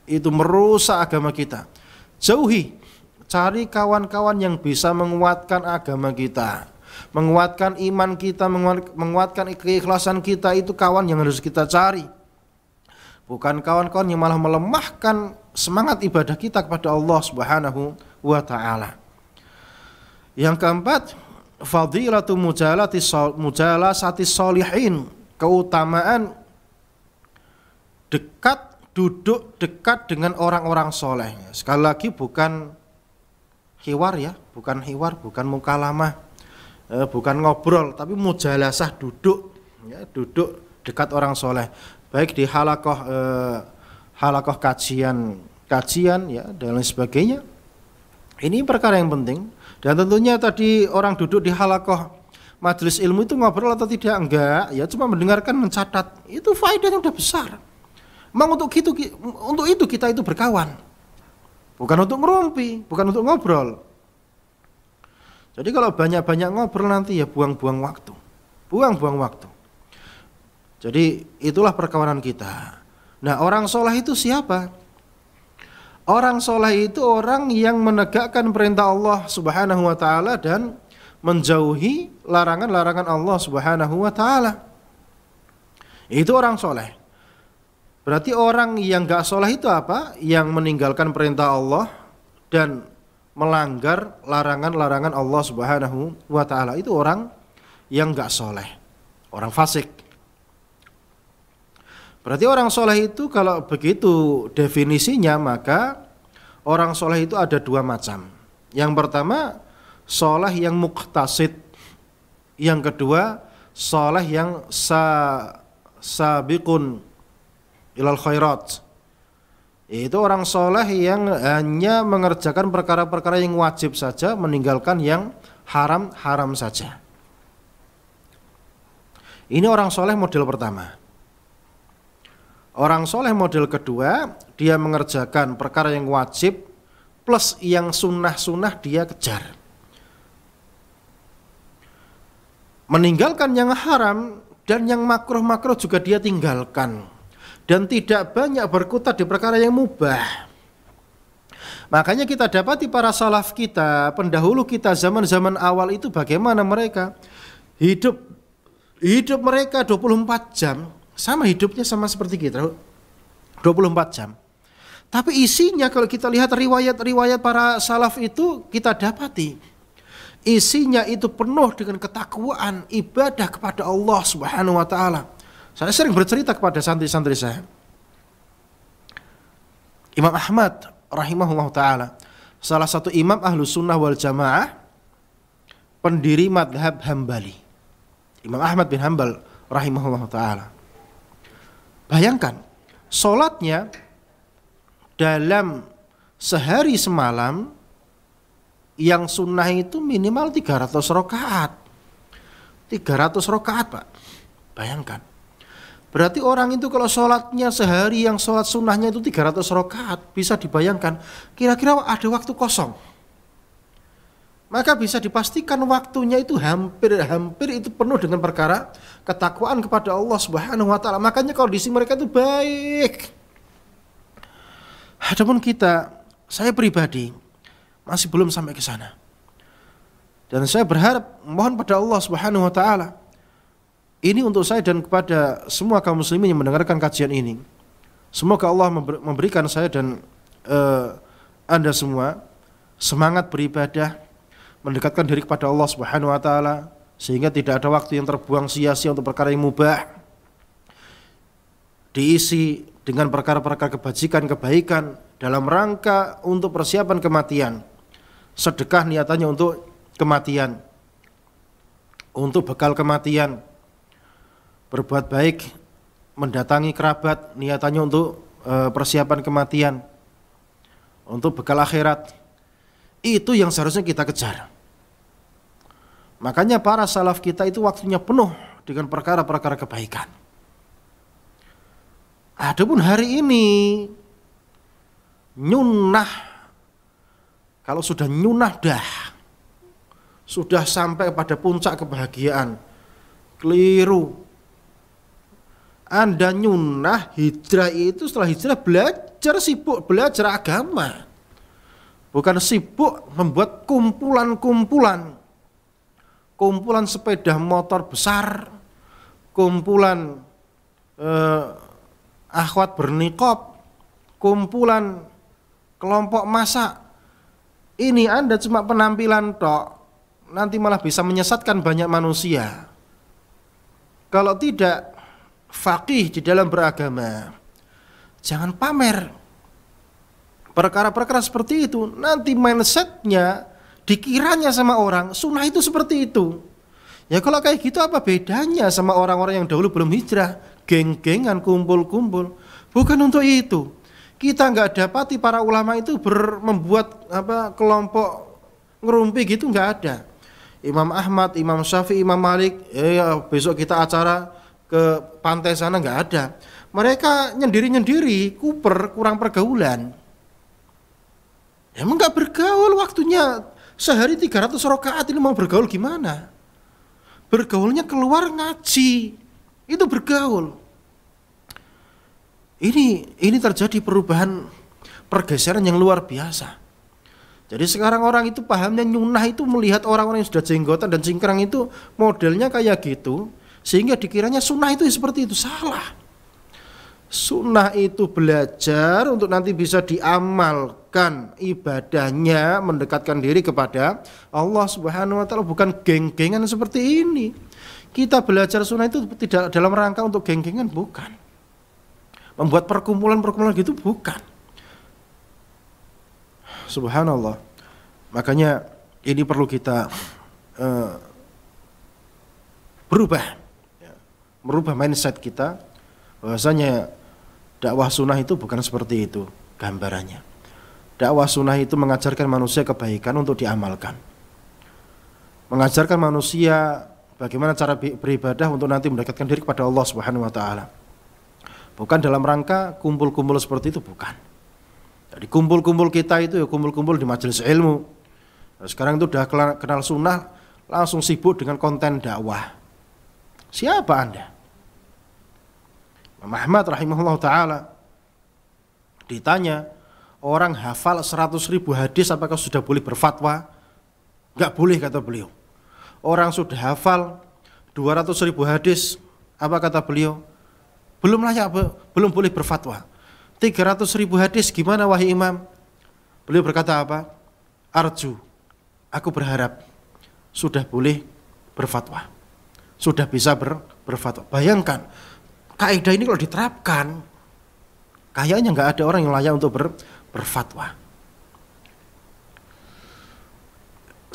Itu merusak agama kita. Jauhi, cari kawan-kawan yang bisa menguatkan agama kita, menguatkan iman kita, menguatkan keikhlasan kita. Itu kawan yang harus kita cari. Bukan kawan-kawan yang malah melemahkan semangat ibadah kita kepada Allah Subhanahu wa ta'ala. Yang keempat, fadilatu mujalasati sholihin, keutamaan duduk dekat dengan orang-orang soleh. Sekali lagi bukan hiwar ya, bukan mukalamah, bukan ngobrol, tapi mujalasah, duduk dekat orang soleh. Baik di halakoh kajian ya dan lain sebagainya, Ini perkara yang penting. Dan tentunya tadi orang duduk di halaqah majelis ilmu itu ngobrol atau tidak? Enggak, ya cuma mendengarkan, mencatat. Itu faedahnya udah besar. Memang untuk itu kita itu berkawan. Bukan untuk ngerumpi, bukan untuk ngobrol. Jadi kalau banyak-banyak ngobrol nanti ya buang-buang waktu. Buang-buang waktu. Jadi itulah perkawanan kita. Nah, orang soleh itu siapa? Orang soleh itu orang yang menegakkan perintah Allah Subhanahu wa taala dan menjauhi larangan-larangan Allah Subhanahu wa taala. Itu orang soleh. Berarti orang yang gak soleh itu apa? Yang meninggalkan perintah Allah dan melanggar larangan-larangan Allah Subhanahu wa taala. Itu orang yang gak soleh, orang fasik. Berarti orang soleh itu kalau begitu definisinya, maka orang soleh itu ada dua macam. Yang pertama, soleh yang muqtasid. Yang kedua, soleh yang sabiqun ilal khairat. Itu orang soleh yang hanya mengerjakan perkara-perkara yang wajib saja, meninggalkan yang haram-haram saja. Ini orang soleh model pertama. Orang soleh model kedua, dia mengerjakan perkara yang wajib plus yang sunnah-sunnah dia kejar. Meninggalkan yang haram dan yang makruh-makruh juga dia tinggalkan. Dan tidak banyak berkutat di perkara yang mubah. Makanya kita dapati para salaf kita, pendahulu kita zaman-zaman awal itu bagaimana mereka hidup mereka 24 jam, sama hidupnya sama seperti kita, 24 jam. Tapi isinya kalau kita lihat riwayat-riwayat para salaf itu, kita dapati isinya itu penuh dengan ketakwaan, ibadah kepada Allah Subhanahu wa taala. Saya sering bercerita kepada santri-santri saya. Imam Ahmad rahimahullah taala, salah satu imam Ahlus Sunnah wal Jamaah, pendiri madhab Hambali. Imam Ahmad bin Hanbal rahimahullah ta'ala. Bayangkan, sholatnya dalam sehari semalam yang sunnah itu minimal 300 rakaat. 300 rakaat, Pak. Bayangkan. Berarti orang itu kalau sholatnya sehari yang sholat sunnahnya itu 300 rakaat, bisa dibayangkan kira-kira ada waktu kosong. Maka bisa dipastikan waktunya itu hampir itu penuh dengan perkara ketakwaan kepada Allah Subhanahu wa taala. Makanya kondisi mereka itu baik. Adapun kita, saya pribadi masih belum sampai ke sana. Dan saya berharap mohon pada Allah Subhanahu wa taala, ini untuk saya dan kepada semua kaum muslimin yang mendengarkan kajian ini. Semoga Allah memberikan saya dan Anda semua semangat beribadah, mendekatkan diri kepada Allah Subhanahu wa taala sehingga tidak ada waktu yang terbuang sia-sia untuk perkara yang mubah, diisi dengan perkara-perkara kebajikan, kebaikan dalam rangka untuk persiapan kematian. Sedekah niatannya untuk kematian, untuk bekal kematian. Berbuat baik, mendatangi kerabat niatannya untuk persiapan kematian, untuk bekal akhirat. Itu yang seharusnya kita kejar. Makanya para salaf kita itu waktunya penuh dengan perkara-perkara kebaikan. Adapun hari ini nyunah, kalau sudah nyunah sudah sampai pada puncak kebahagiaan, keliru. Anda nyunah, hijrah itu setelah hijrah sibuk belajar agama. Bukan sibuk membuat kumpulan sepeda motor besar, kumpulan akhwat berniqab, kumpulan kelompok masak. Ini Anda cuma penampilan tok, nanti malah bisa menyesatkan banyak manusia. Kalau tidak faqih di dalam beragama, jangan pamer perkara-perkara seperti itu. Nanti mindsetnya, dikiranya sama orang sunnah itu seperti itu. Ya kalau kayak gitu apa bedanya sama orang-orang yang dahulu belum hijrah, geng-gengan, kumpul-kumpul. Bukan untuk itu. Kita nggak dapati para ulama itu membuat kelompok ngerumpi gitu, nggak ada. Imam Ahmad, Imam Syafi'i, Imam Malik, besok kita acara ke pantai sana, nggak ada. Mereka nyendiri-nyendiri, kurang pergaulan. Emang nggak bergaul, waktunya sehari 300 rakaat, ini mau bergaul gimana? Bergaulnya keluar ngaji, itu bergaul. Ini terjadi perubahan, pergeseran yang luar biasa. Jadi sekarang orang itu pahamnya nyunah itu melihat orang-orang yang sudah jenggotan dan cingkrang itu modelnya kayak gitu, sehingga dikiranya sunnah itu seperti itu. Salah. Sunnah itu belajar untuk nanti bisa diamalkan ibadahnya, mendekatkan diri kepada Allah Subhanahu wa taala, bukan geng-gengan seperti ini. Kita belajar sunnah itu tidak dalam rangka untuk geng-gengan, bukan. Membuat perkumpulan-perkumpulan gitu, bukan. Subhanallah. Makanya ini perlu kita merubah mindset kita, bahwasanya dakwah sunnah itu bukan seperti itu gambarannya. Dakwah sunnah itu mengajarkan manusia kebaikan untuk diamalkan, mengajarkan manusia bagaimana cara beribadah untuk nanti mendekatkan diri kepada Allah Subhanahu wa taala. Bukan dalam rangka kumpul-kumpul seperti itu, bukan. Jadi kumpul-kumpul kita itu ya kumpul-kumpul di majelis ilmu. Nah, sekarang itu udah kenal sunnah, langsung sibuk dengan konten dakwah. Siapa Anda? Imam Ahmad rahimahullah ta'ala ditanya, orang hafal 100.000 hadis apakah sudah boleh berfatwa? Enggak boleh, kata beliau. Orang sudah hafal 200.000 hadis, apa kata beliau? Belum layak, belum boleh berfatwa. 300.000 hadis gimana wahai imam? Beliau berkata apa? Arju, aku berharap sudah boleh berfatwa, sudah bisa berfatwa. Bayangkan, kaidah ini kalau diterapkan, kayaknya nggak ada orang yang layak untuk berfatwa.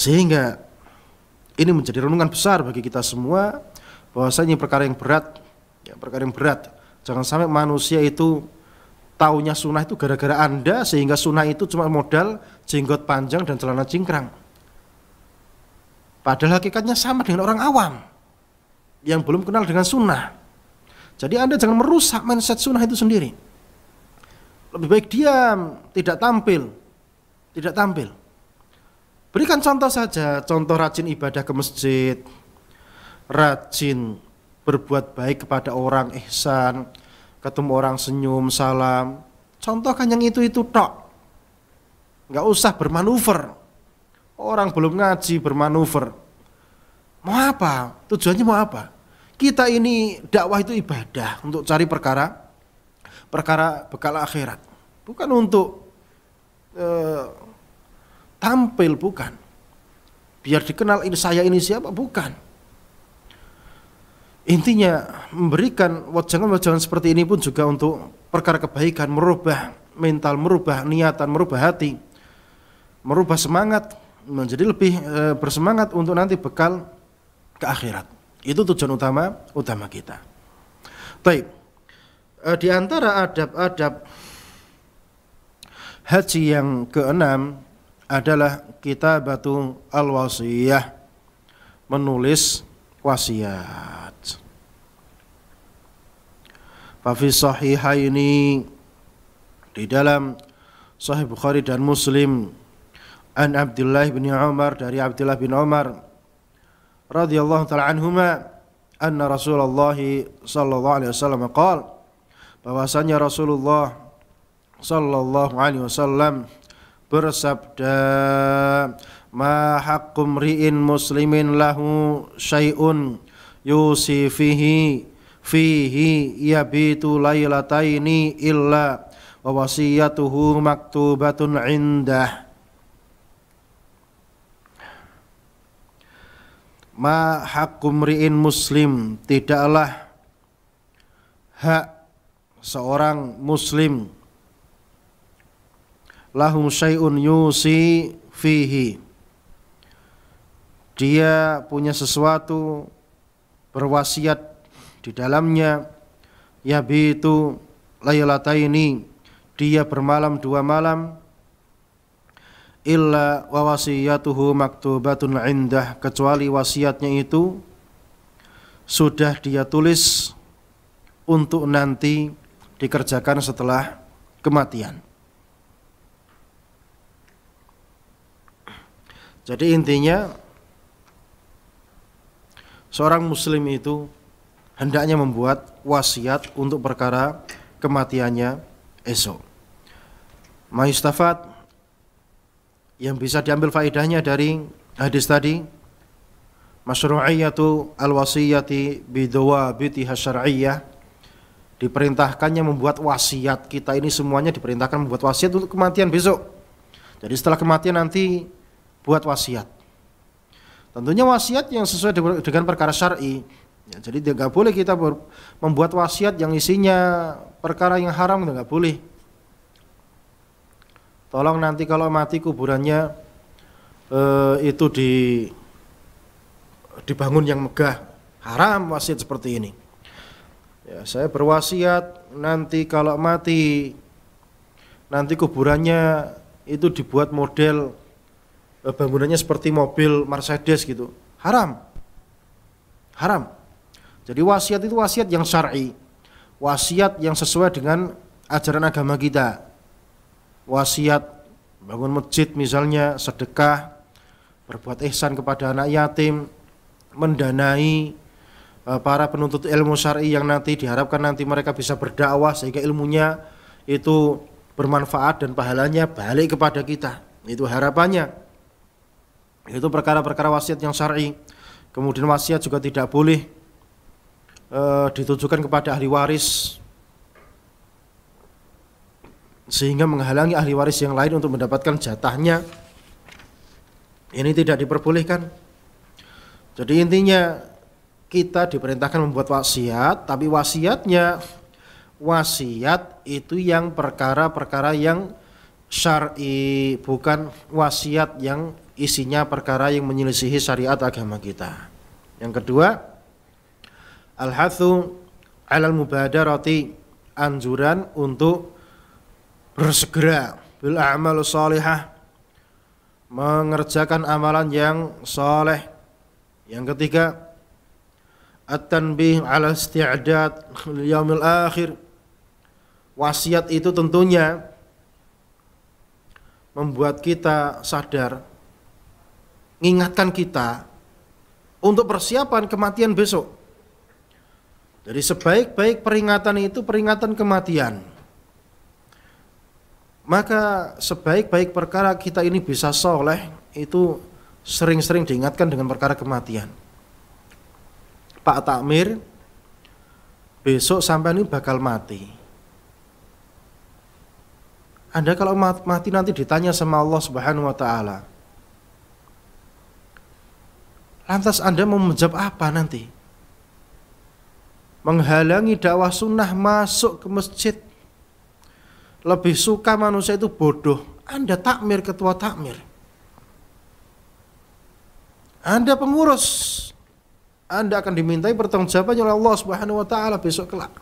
Sehingga ini menjadi renungan besar bagi kita semua, bahwasanya perkara yang berat. Perkara yang berat. Jangan sampai manusia itu taunya sunnah itu gara-gara Anda, sehingga sunnah itu cuma modal jenggot panjang dan celana cingkrang. Padahal hakikatnya sama dengan orang awam yang belum kenal dengan sunnah. Jadi Anda jangan merusak mindset sunnah itu sendiri. Lebih baik diam, tidak tampil. Berikan contoh saja, contoh rajin ibadah ke masjid, rajin berbuat baik kepada orang, ihsan, ketemu orang senyum, salam. Contohkan yang itu tok. Enggak usah bermanuver. Orang belum ngaji bermanuver. Mau apa? Tujuannya mau apa? Kita ini dakwah itu ibadah untuk cari perkara bekal akhirat. Bukan untuk tampil, bukan. Biar dikenal ini saya ini siapa, bukan. Intinya memberikan wajangan-wajangan seperti ini pun juga untuk perkara kebaikan, merubah mental, merubah niatan, merubah hati, merubah semangat, menjadi lebih bersemangat untuk nanti bekal ke akhirat. Itu tujuan utama kita. Baik. Di antara adab-adab haji yang keenam adalah kitabatu al-wasiyah, menulis wasiat. Fafi sahihaini, di dalam Sahih Bukhari dan Muslim, an Abdullah bin Umar, dari Abdullah bin Umar radhiyallahu taala anhuma, anna Rasulullah sallallahu alaihi wasallam qala, bahwasanya Rasulullah sallallahu alaihi wasallam bersabda, ma haqqum ri'in muslimin lahu syai'un yusi fihi yabitu lailataini illa wa wasiyatuhu maktubatun indah. Ma haqqum ri'in muslim, tidaklah hak seorang muslim, lahum syai'un yusi fihi, dia punya sesuatu berwasiat di dalamnya, yabitu lailataini, dia bermalam 2 malam, illa wa wasiyatuhu maktubatun indah, kecuali wasiatnya itu sudah dia tulis untuk nanti dikerjakan setelah kematian. Jadi intinya seorang muslim itu hendaknya membuat wasiat untuk perkara kematiannya esok. Maistafat yang bisa diambil faedahnya dari hadis tadi, masyru'iyatu al-wasiyati bidawabitiha syar'iyyah, diperintahkannya membuat wasiat. Kita ini semuanya diperintahkan membuat wasiat untuk kematian besok. Jadi setelah kematian nanti buat wasiat. Tentunya wasiat yang sesuai dengan perkara syar'i. Ya, jadi tidak boleh kita membuat wasiat yang isinya perkara yang haram, tidak boleh. Tolong nanti kalau mati kuburannya itu dibangun yang megah. Haram wasiat seperti ini. Ya, saya berwasiat nanti kalau mati nanti kuburannya itu dibuat model bangunannya seperti mobil Mercedes gitu. Haram. Haram. Jadi wasiat itu wasiat yang syar'i. Wasiat yang sesuai dengan ajaran agama kita. Wasiat bangun masjid misalnya, sedekah, berbuat ihsan kepada anak yatim, mendanai para penuntut ilmu syar'i yang nanti diharapkan nanti mereka bisa berdakwah sehingga ilmunya itu bermanfaat dan pahalanya balik kepada kita. Itu harapannya. Itu perkara-perkara wasiat yang syar'i. Kemudian wasiat juga tidak boleh ditujukan kepada ahli waris sehingga menghalangi ahli waris yang lain untuk mendapatkan jatahnya. Ini tidak diperbolehkan. Jadi intinya kita diperintahkan membuat wasiat, tapi wasiatnya wasiat itu yang perkara-perkara yang syar'i, bukan wasiat yang isinya perkara yang menyelisihi syariat agama kita. Yang kedua, al-hathu 'alal mubadarati, anjuran untuk bersegera bil a'mal shalihah, mengerjakan amalan yang saleh. Yang ketiga, at-tanbih 'ala isti'dad lil yaumil akhir. Wasiat itu tentunya membuat kita sadar, mengingatkan kita untuk persiapan kematian besok. Jadi sebaik-baik peringatan itu peringatan kematian. Maka sebaik-baik perkara kita ini bisa soleh itu sering-sering diingatkan dengan perkara kematian. Pak Takmir, besok sampai ini bakal mati. Anda kalau mati nanti ditanya sama Allah Subhanahu wa taala. Lantas Anda mau menjawab apa nanti? Menghalangi dakwah sunnah masuk ke masjid. Lebih suka manusia itu bodoh. Anda takmir, ketua takmir. Anda pengurus. Anda akan dimintai pertanggungjawabannya oleh Allah Subhanahu wa taala besok kelak.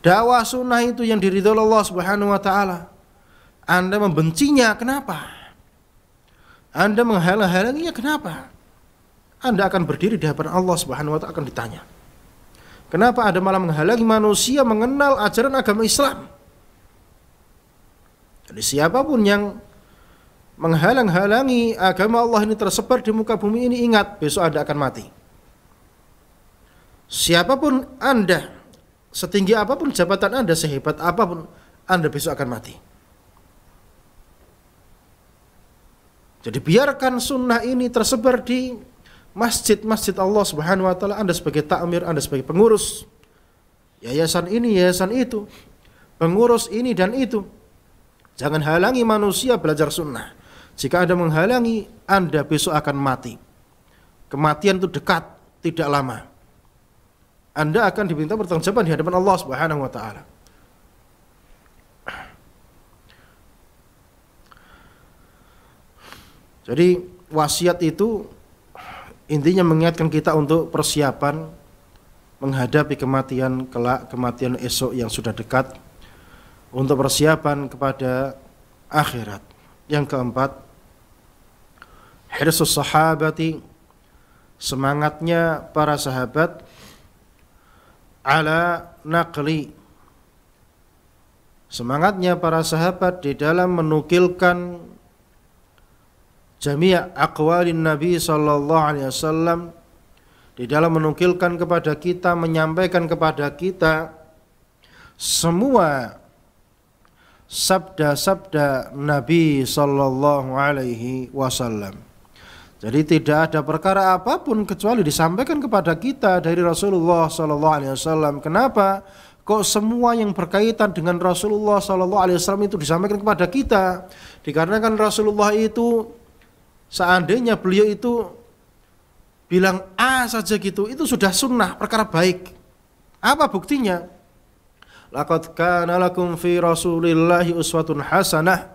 Dakwah sunnah itu yang diridhoi Allah Subhanahu wa taala. Anda membencinya, kenapa? Anda menghalang-halanginya, kenapa? Anda akan berdiri di hadapan Allah Subhanahu wa taala, akan ditanya. Kenapa Anda malah menghalangi manusia mengenal ajaran agama Islam? Jadi siapapun yang menghalang-halangi agama Allah ini tersebar di muka bumi ini, ingat besok Anda akan mati. Siapapun Anda, setinggi apapun jabatan Anda, sehebat apapun Anda besok akan mati. Jadi biarkan sunnah ini tersebar di masjid-masjid Allah Subhanahu wa taala. Anda sebagai takmir, Anda sebagai pengurus yayasan ini, yayasan itu, pengurus ini dan itu, jangan halangi manusia belajar sunnah. Jika Anda menghalangi, Anda besok akan mati. Kematian itu dekat, tidak lama. Anda akan diminta pertanggungjawaban di hadapan Allah Subhanahu wa taala. Jadi wasiat itu intinya mengingatkan kita untuk persiapan menghadapi kematian kelak, kematian esok yang sudah dekat. untuk persiapan kepada akhirat. Yang keempat, hirsus sahabati, semangatnya para sahabat ala naqli, semangatnya para sahabat di dalam menukilkan jami' aqwalin Nabi sallallahu alaihi wasallam, di dalam menukilkan kepada kita, menyampaikan kepada kita semua sabda-sabda Nabi sallallahu alaihi wasallam. Jadi tidak ada perkara apapun kecuali disampaikan kepada kita dari Rasulullah sallallahu alaihi wasallam. Kenapa? Kok semua yang berkaitan dengan Rasulullah sallallahu alaihi wasallam itu disampaikan kepada kita? Dikarenakan Rasulullah itu, seandainya beliau itu bilang A saja gitu, itu sudah sunnah, perkara baik. Apa buktinya? Laqad kana lakum fi Rasulillahi uswatun hasanah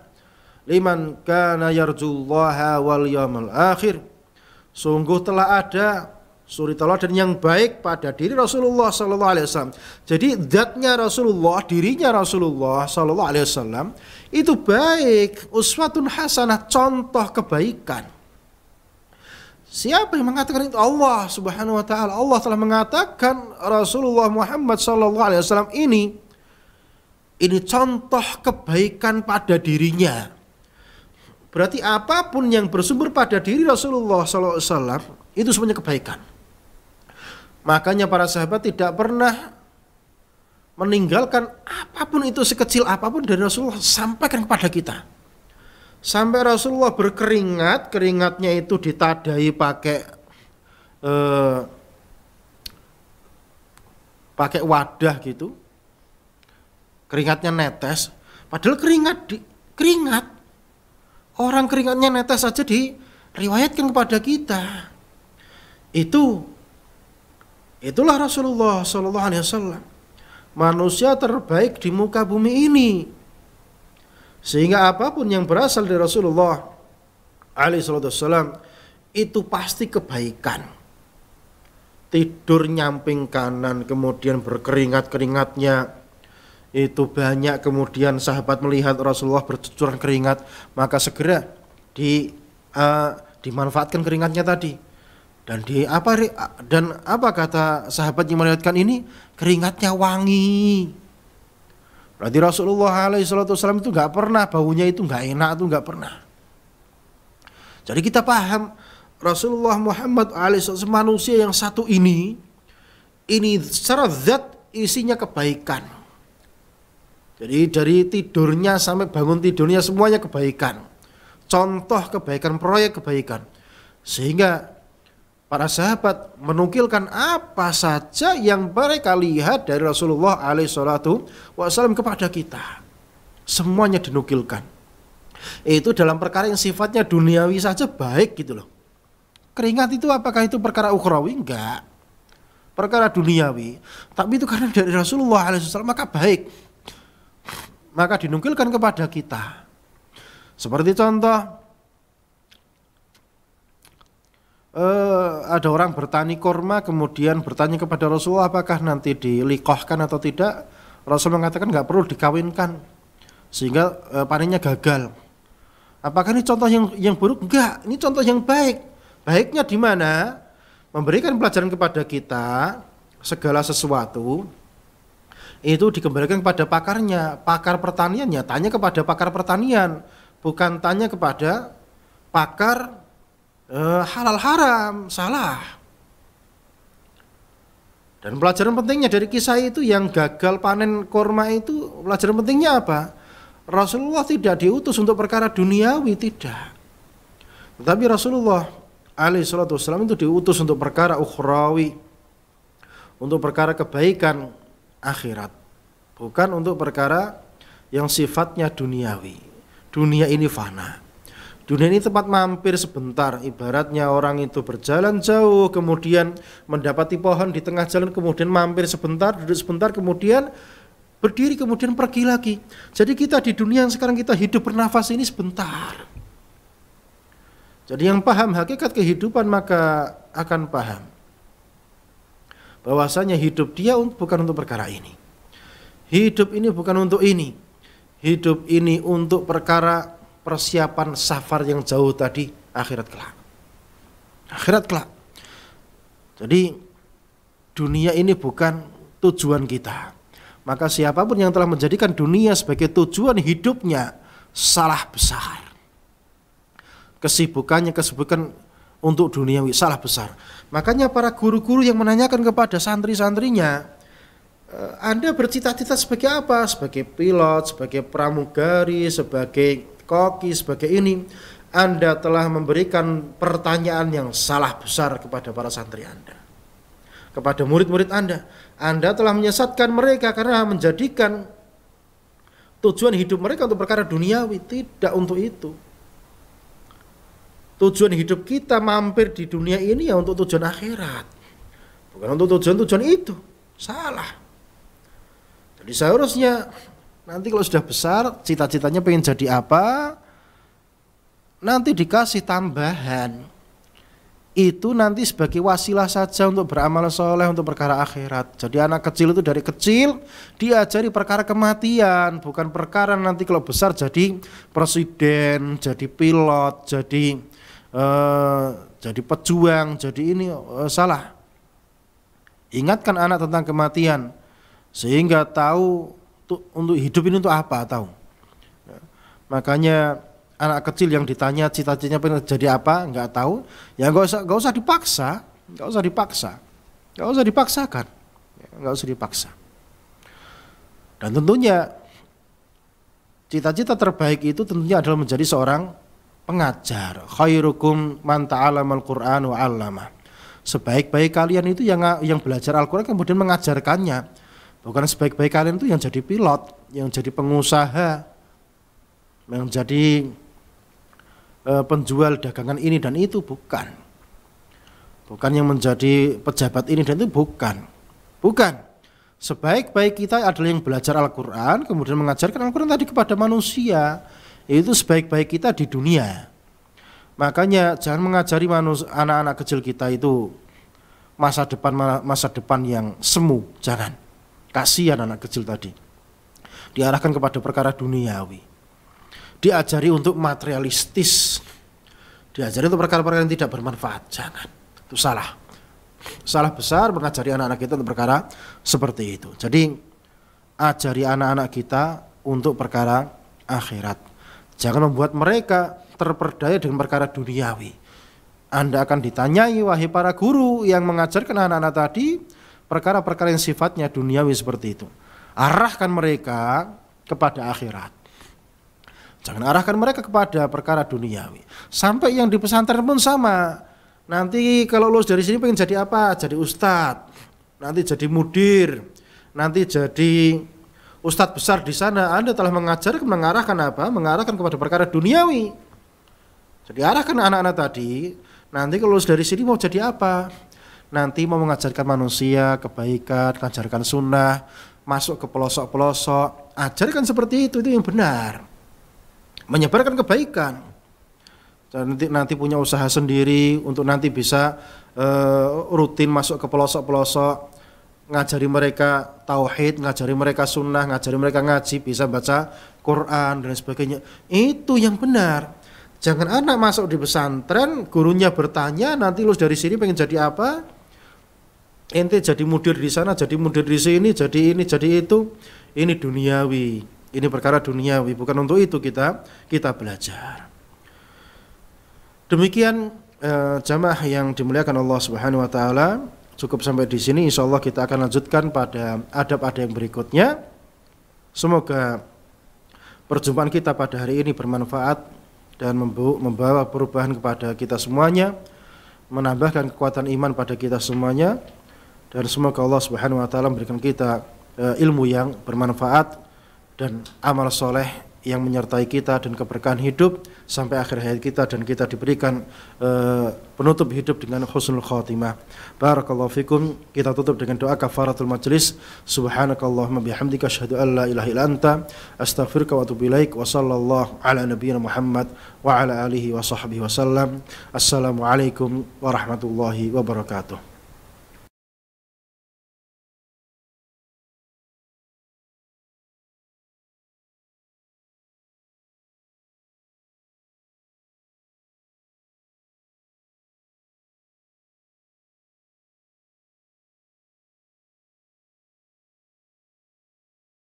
liman kana yarjullaha wal yawmal akhir. Sungguh telah ada suri teladan yang baik pada diri Rasulullah sallallahu alaihi wasallam. Jadi zatnya Rasulullah, dirinya Rasulullah sallallahu alaihi wasallam itu baik, uswatun hasanah, contoh kebaikan. Siapa yang mengatakan itu? Allah Subhanahu wa taala. Allah telah mengatakan Rasulullah Muhammad sallallahu alaihi wasallam ini contoh kebaikan pada dirinya. Berarti apapun yang bersumber pada diri Rasulullah sallallahu alaihi wasallam itu semuanya kebaikan. Makanya para sahabat tidak pernah meninggalkan apapun itu, sekecil apapun dari Rasulullah, sampaikan kepada kita. Sampai Rasulullah berkeringat, keringatnya itu ditadai pakai wadah gitu. Keringatnya netes, padahal keringat orang keringatnya netes saja diriwayatkan kepada kita. Itulah Rasulullah sallallahu alaihi wasallam, manusia terbaik di muka bumi ini. Sehingga apapun yang berasal dari Rasulullah alaihi wasallam itu pasti kebaikan. Tidur nyamping kanan, kemudian berkeringat-keringatnya itu banyak, kemudian sahabat melihat Rasulullah bercucuran keringat, maka segera dimanfaatkan keringatnya tadi. Dan apa kata sahabat yang melihatkan ini? Keringatnya wangi. Berarti Rasulullah SAW itu nggak pernah baunya itu nggak enak, itu nggak pernah. Jadi kita paham Rasulullah Muhammad SAW manusia yang satu ini secara zat isinya kebaikan. Jadi dari tidurnya sampai bangun tidurnya semuanya kebaikan. Contoh kebaikan, proyek kebaikan. Sehingga para sahabat menukilkan apa saja yang mereka lihat dari Rasulullah SAW kepada kita. Semuanya dinukilkan. Itu dalam perkara yang sifatnya duniawi saja baik gitu loh. Keringat itu apakah itu perkara ukhrawi? Enggak. Perkara duniawi. Tapi itu karena dari Rasulullah SAW maka baik. Maka dinukilkan kepada kita. Seperti contoh, ada orang bertani korma, kemudian bertanya kepada Rasulullah apakah nanti dilikohkan atau tidak. Rasul mengatakan nggak perlu dikawinkan sehingga panennya gagal. Apakah ini contoh yang buruk? Enggak, ini contoh yang baik. Baiknya di mana? Memberikan pelajaran kepada kita segala sesuatu itu dikembalikan kepada pakarnya, pakar pertaniannya. Tanya kepada pakar pertanian, bukan tanya kepada pakar halal haram, salah. Dan pelajaran pentingnya dari kisah itu yang gagal panen korma itu, pelajaran pentingnya apa? Rasulullah tidak diutus untuk perkara duniawi, tidak. Tetapi Rasulullah alaihissalam itu diutus untuk perkara ukhrawi, untuk perkara kebaikan akhirat, bukan untuk perkara yang sifatnya duniawi. Dunia ini fana. Dunia ini tempat mampir sebentar. Ibaratnya orang itu berjalan jauh, kemudian mendapati pohon di tengah jalan, kemudian mampir sebentar, duduk sebentar, kemudian berdiri, kemudian pergi lagi. Jadi kita di dunia yang sekarang kita hidup bernafas ini sebentar. Jadi yang paham hakikat kehidupan maka akan paham bahwasanya hidup dia bukan untuk perkara ini. Hidup ini bukan untuk ini. hidup ini untuk perkara persiapan safar yang jauh tadi, akhirat kelak. Akhirat kelak. Jadi dunia ini bukan tujuan kita. Maka siapapun yang telah menjadikan dunia sebagai tujuan hidupnya, salah besar. Kesibukan untuk duniawi, salah besar. Makanya para guru-guru yang menanyakan kepada santri-santrinya, Anda bercita-cita sebagai apa? Sebagai pilot, sebagai pramugari, sebagai koki, sebagai ini. Anda telah memberikan pertanyaan yang salah besar kepada para santri Anda, kepada murid-murid Anda. Anda telah menyesatkan mereka karena menjadikan tujuan hidup mereka untuk perkara duniawi. Tidak untuk itu. Tujuan hidup kita mampir di dunia ini ya untuk tujuan akhirat, bukan untuk tujuan-tujuan itu. Salah. Jadi seharusnya nanti kalau sudah besar, cita-citanya pengen jadi apa, nanti dikasih tambahan. Itu nanti sebagai wasilah saja untuk beramal soleh untuk perkara akhirat. Jadi anak kecil itu dari kecil diajari perkara kematian, bukan perkara nanti kalau besar jadi presiden, jadi pilot, jadi pejuang, jadi ini salah. Ingatkan anak tentang kematian sehingga tahu untuk hidup ini untuk apa, tahu. Makanya anak kecil yang ditanya cita-citanya pengen jadi apa, nggak tahu, ya nggak usah dipaksa, nggak usah dipaksakan, nggak usah dipaksa. Dan tentunya cita-cita terbaik itu tentunya adalah menjadi seorang pengajar. Khairukum man ta'allamal Qur'an wa 'allamah. Sebaik-baik kalian itu yang belajar Al-Qur'an kemudian mengajarkannya. Bukan sebaik-baik kalian itu yang jadi pilot, yang jadi pengusaha, yang jadi penjual dagangan ini dan itu, bukan. Bukan yang menjadi pejabat ini dan itu, bukan. Sebaik-baik kita adalah yang belajar Al-Qur'an kemudian mengajarkan Al-Qur'an tadi kepada manusia. Itu sebaik-baik kita di dunia. Makanya jangan mengajari anak-anak kecil kita itu masa depan yang semu, jangan. Kasihan anak kecil tadi. Diarahkan kepada perkara duniawi. Diajari untuk materialistis. Diajari untuk perkara-perkara yang tidak bermanfaat, jangan. Itu salah. Salah besar mengajari anak-anak kita untuk perkara seperti itu. Jadi ajari anak-anak kita untuk perkara akhirat. Jangan membuat mereka terperdaya dengan perkara duniawi. Anda akan ditanyai, wahai para guru yang mengajarkan anak-anak tadi, perkara-perkara yang sifatnya duniawi seperti itu. Arahkan mereka kepada akhirat. Jangan arahkan mereka kepada perkara duniawi. Sampai yang di pesantren pun sama. Nanti kalau lulus dari sini pengen jadi apa? Jadi ustadz. Nanti jadi mudir. Nanti jadi ustadz besar di sana. Anda telah mengarahkan apa? Mengarahkan kepada perkara duniawi. Jadi arahkan anak-anak tadi. Nanti kalau lulus dari sini mau jadi apa? Nanti mau mengajarkan manusia kebaikan, mengajarkan sunnah, masuk ke pelosok-pelosok. Ajarkan seperti itu yang benar. Menyebarkan kebaikan. Nanti punya usaha sendiri untuk nanti bisa rutin masuk ke pelosok-pelosok. Ngajari mereka tauhid, ngajari mereka sunnah, ngajari mereka ngaji, bisa baca Quran dan sebagainya. Itu yang benar. Jangan anak masuk di pesantren, gurunya bertanya, nanti lulus dari sini pengen jadi apa? Ente jadi mudir di sana, jadi mudir di sini, jadi ini, jadi itu. Ini duniawi, ini perkara duniawi. Bukan untuk itu kita belajar. Demikian jamaah yang dimuliakan Allah Subhanahu wa taala. Cukup sampai di sini, insyaallah kita akan lanjutkan pada adab-adab yang berikutnya. Semoga perjumpaan kita pada hari ini bermanfaat dan membawa perubahan kepada kita semuanya, menambahkan kekuatan iman pada kita semuanya, dan semoga Allah Subhanahu wa taala memberikan kita ilmu yang bermanfaat dan amal soleh yang menyertai kita dan keberkahan hidup sampai akhir hayat kita, dan kita diberikan penutup hidup dengan husnul khatimah. Barakallahu fikum. Kita tutup dengan doa kafaratul majlis. Subhanakallahumma bihamdika asyhadu an la ilaha illa anta astaghfiruka wa atubu ilaik. Wa sallallahu ala nabiyyina Muhammad wa ala alihi wa sahbihi wasallam. Assalamualaikum warahmatullahi wabarakatuh.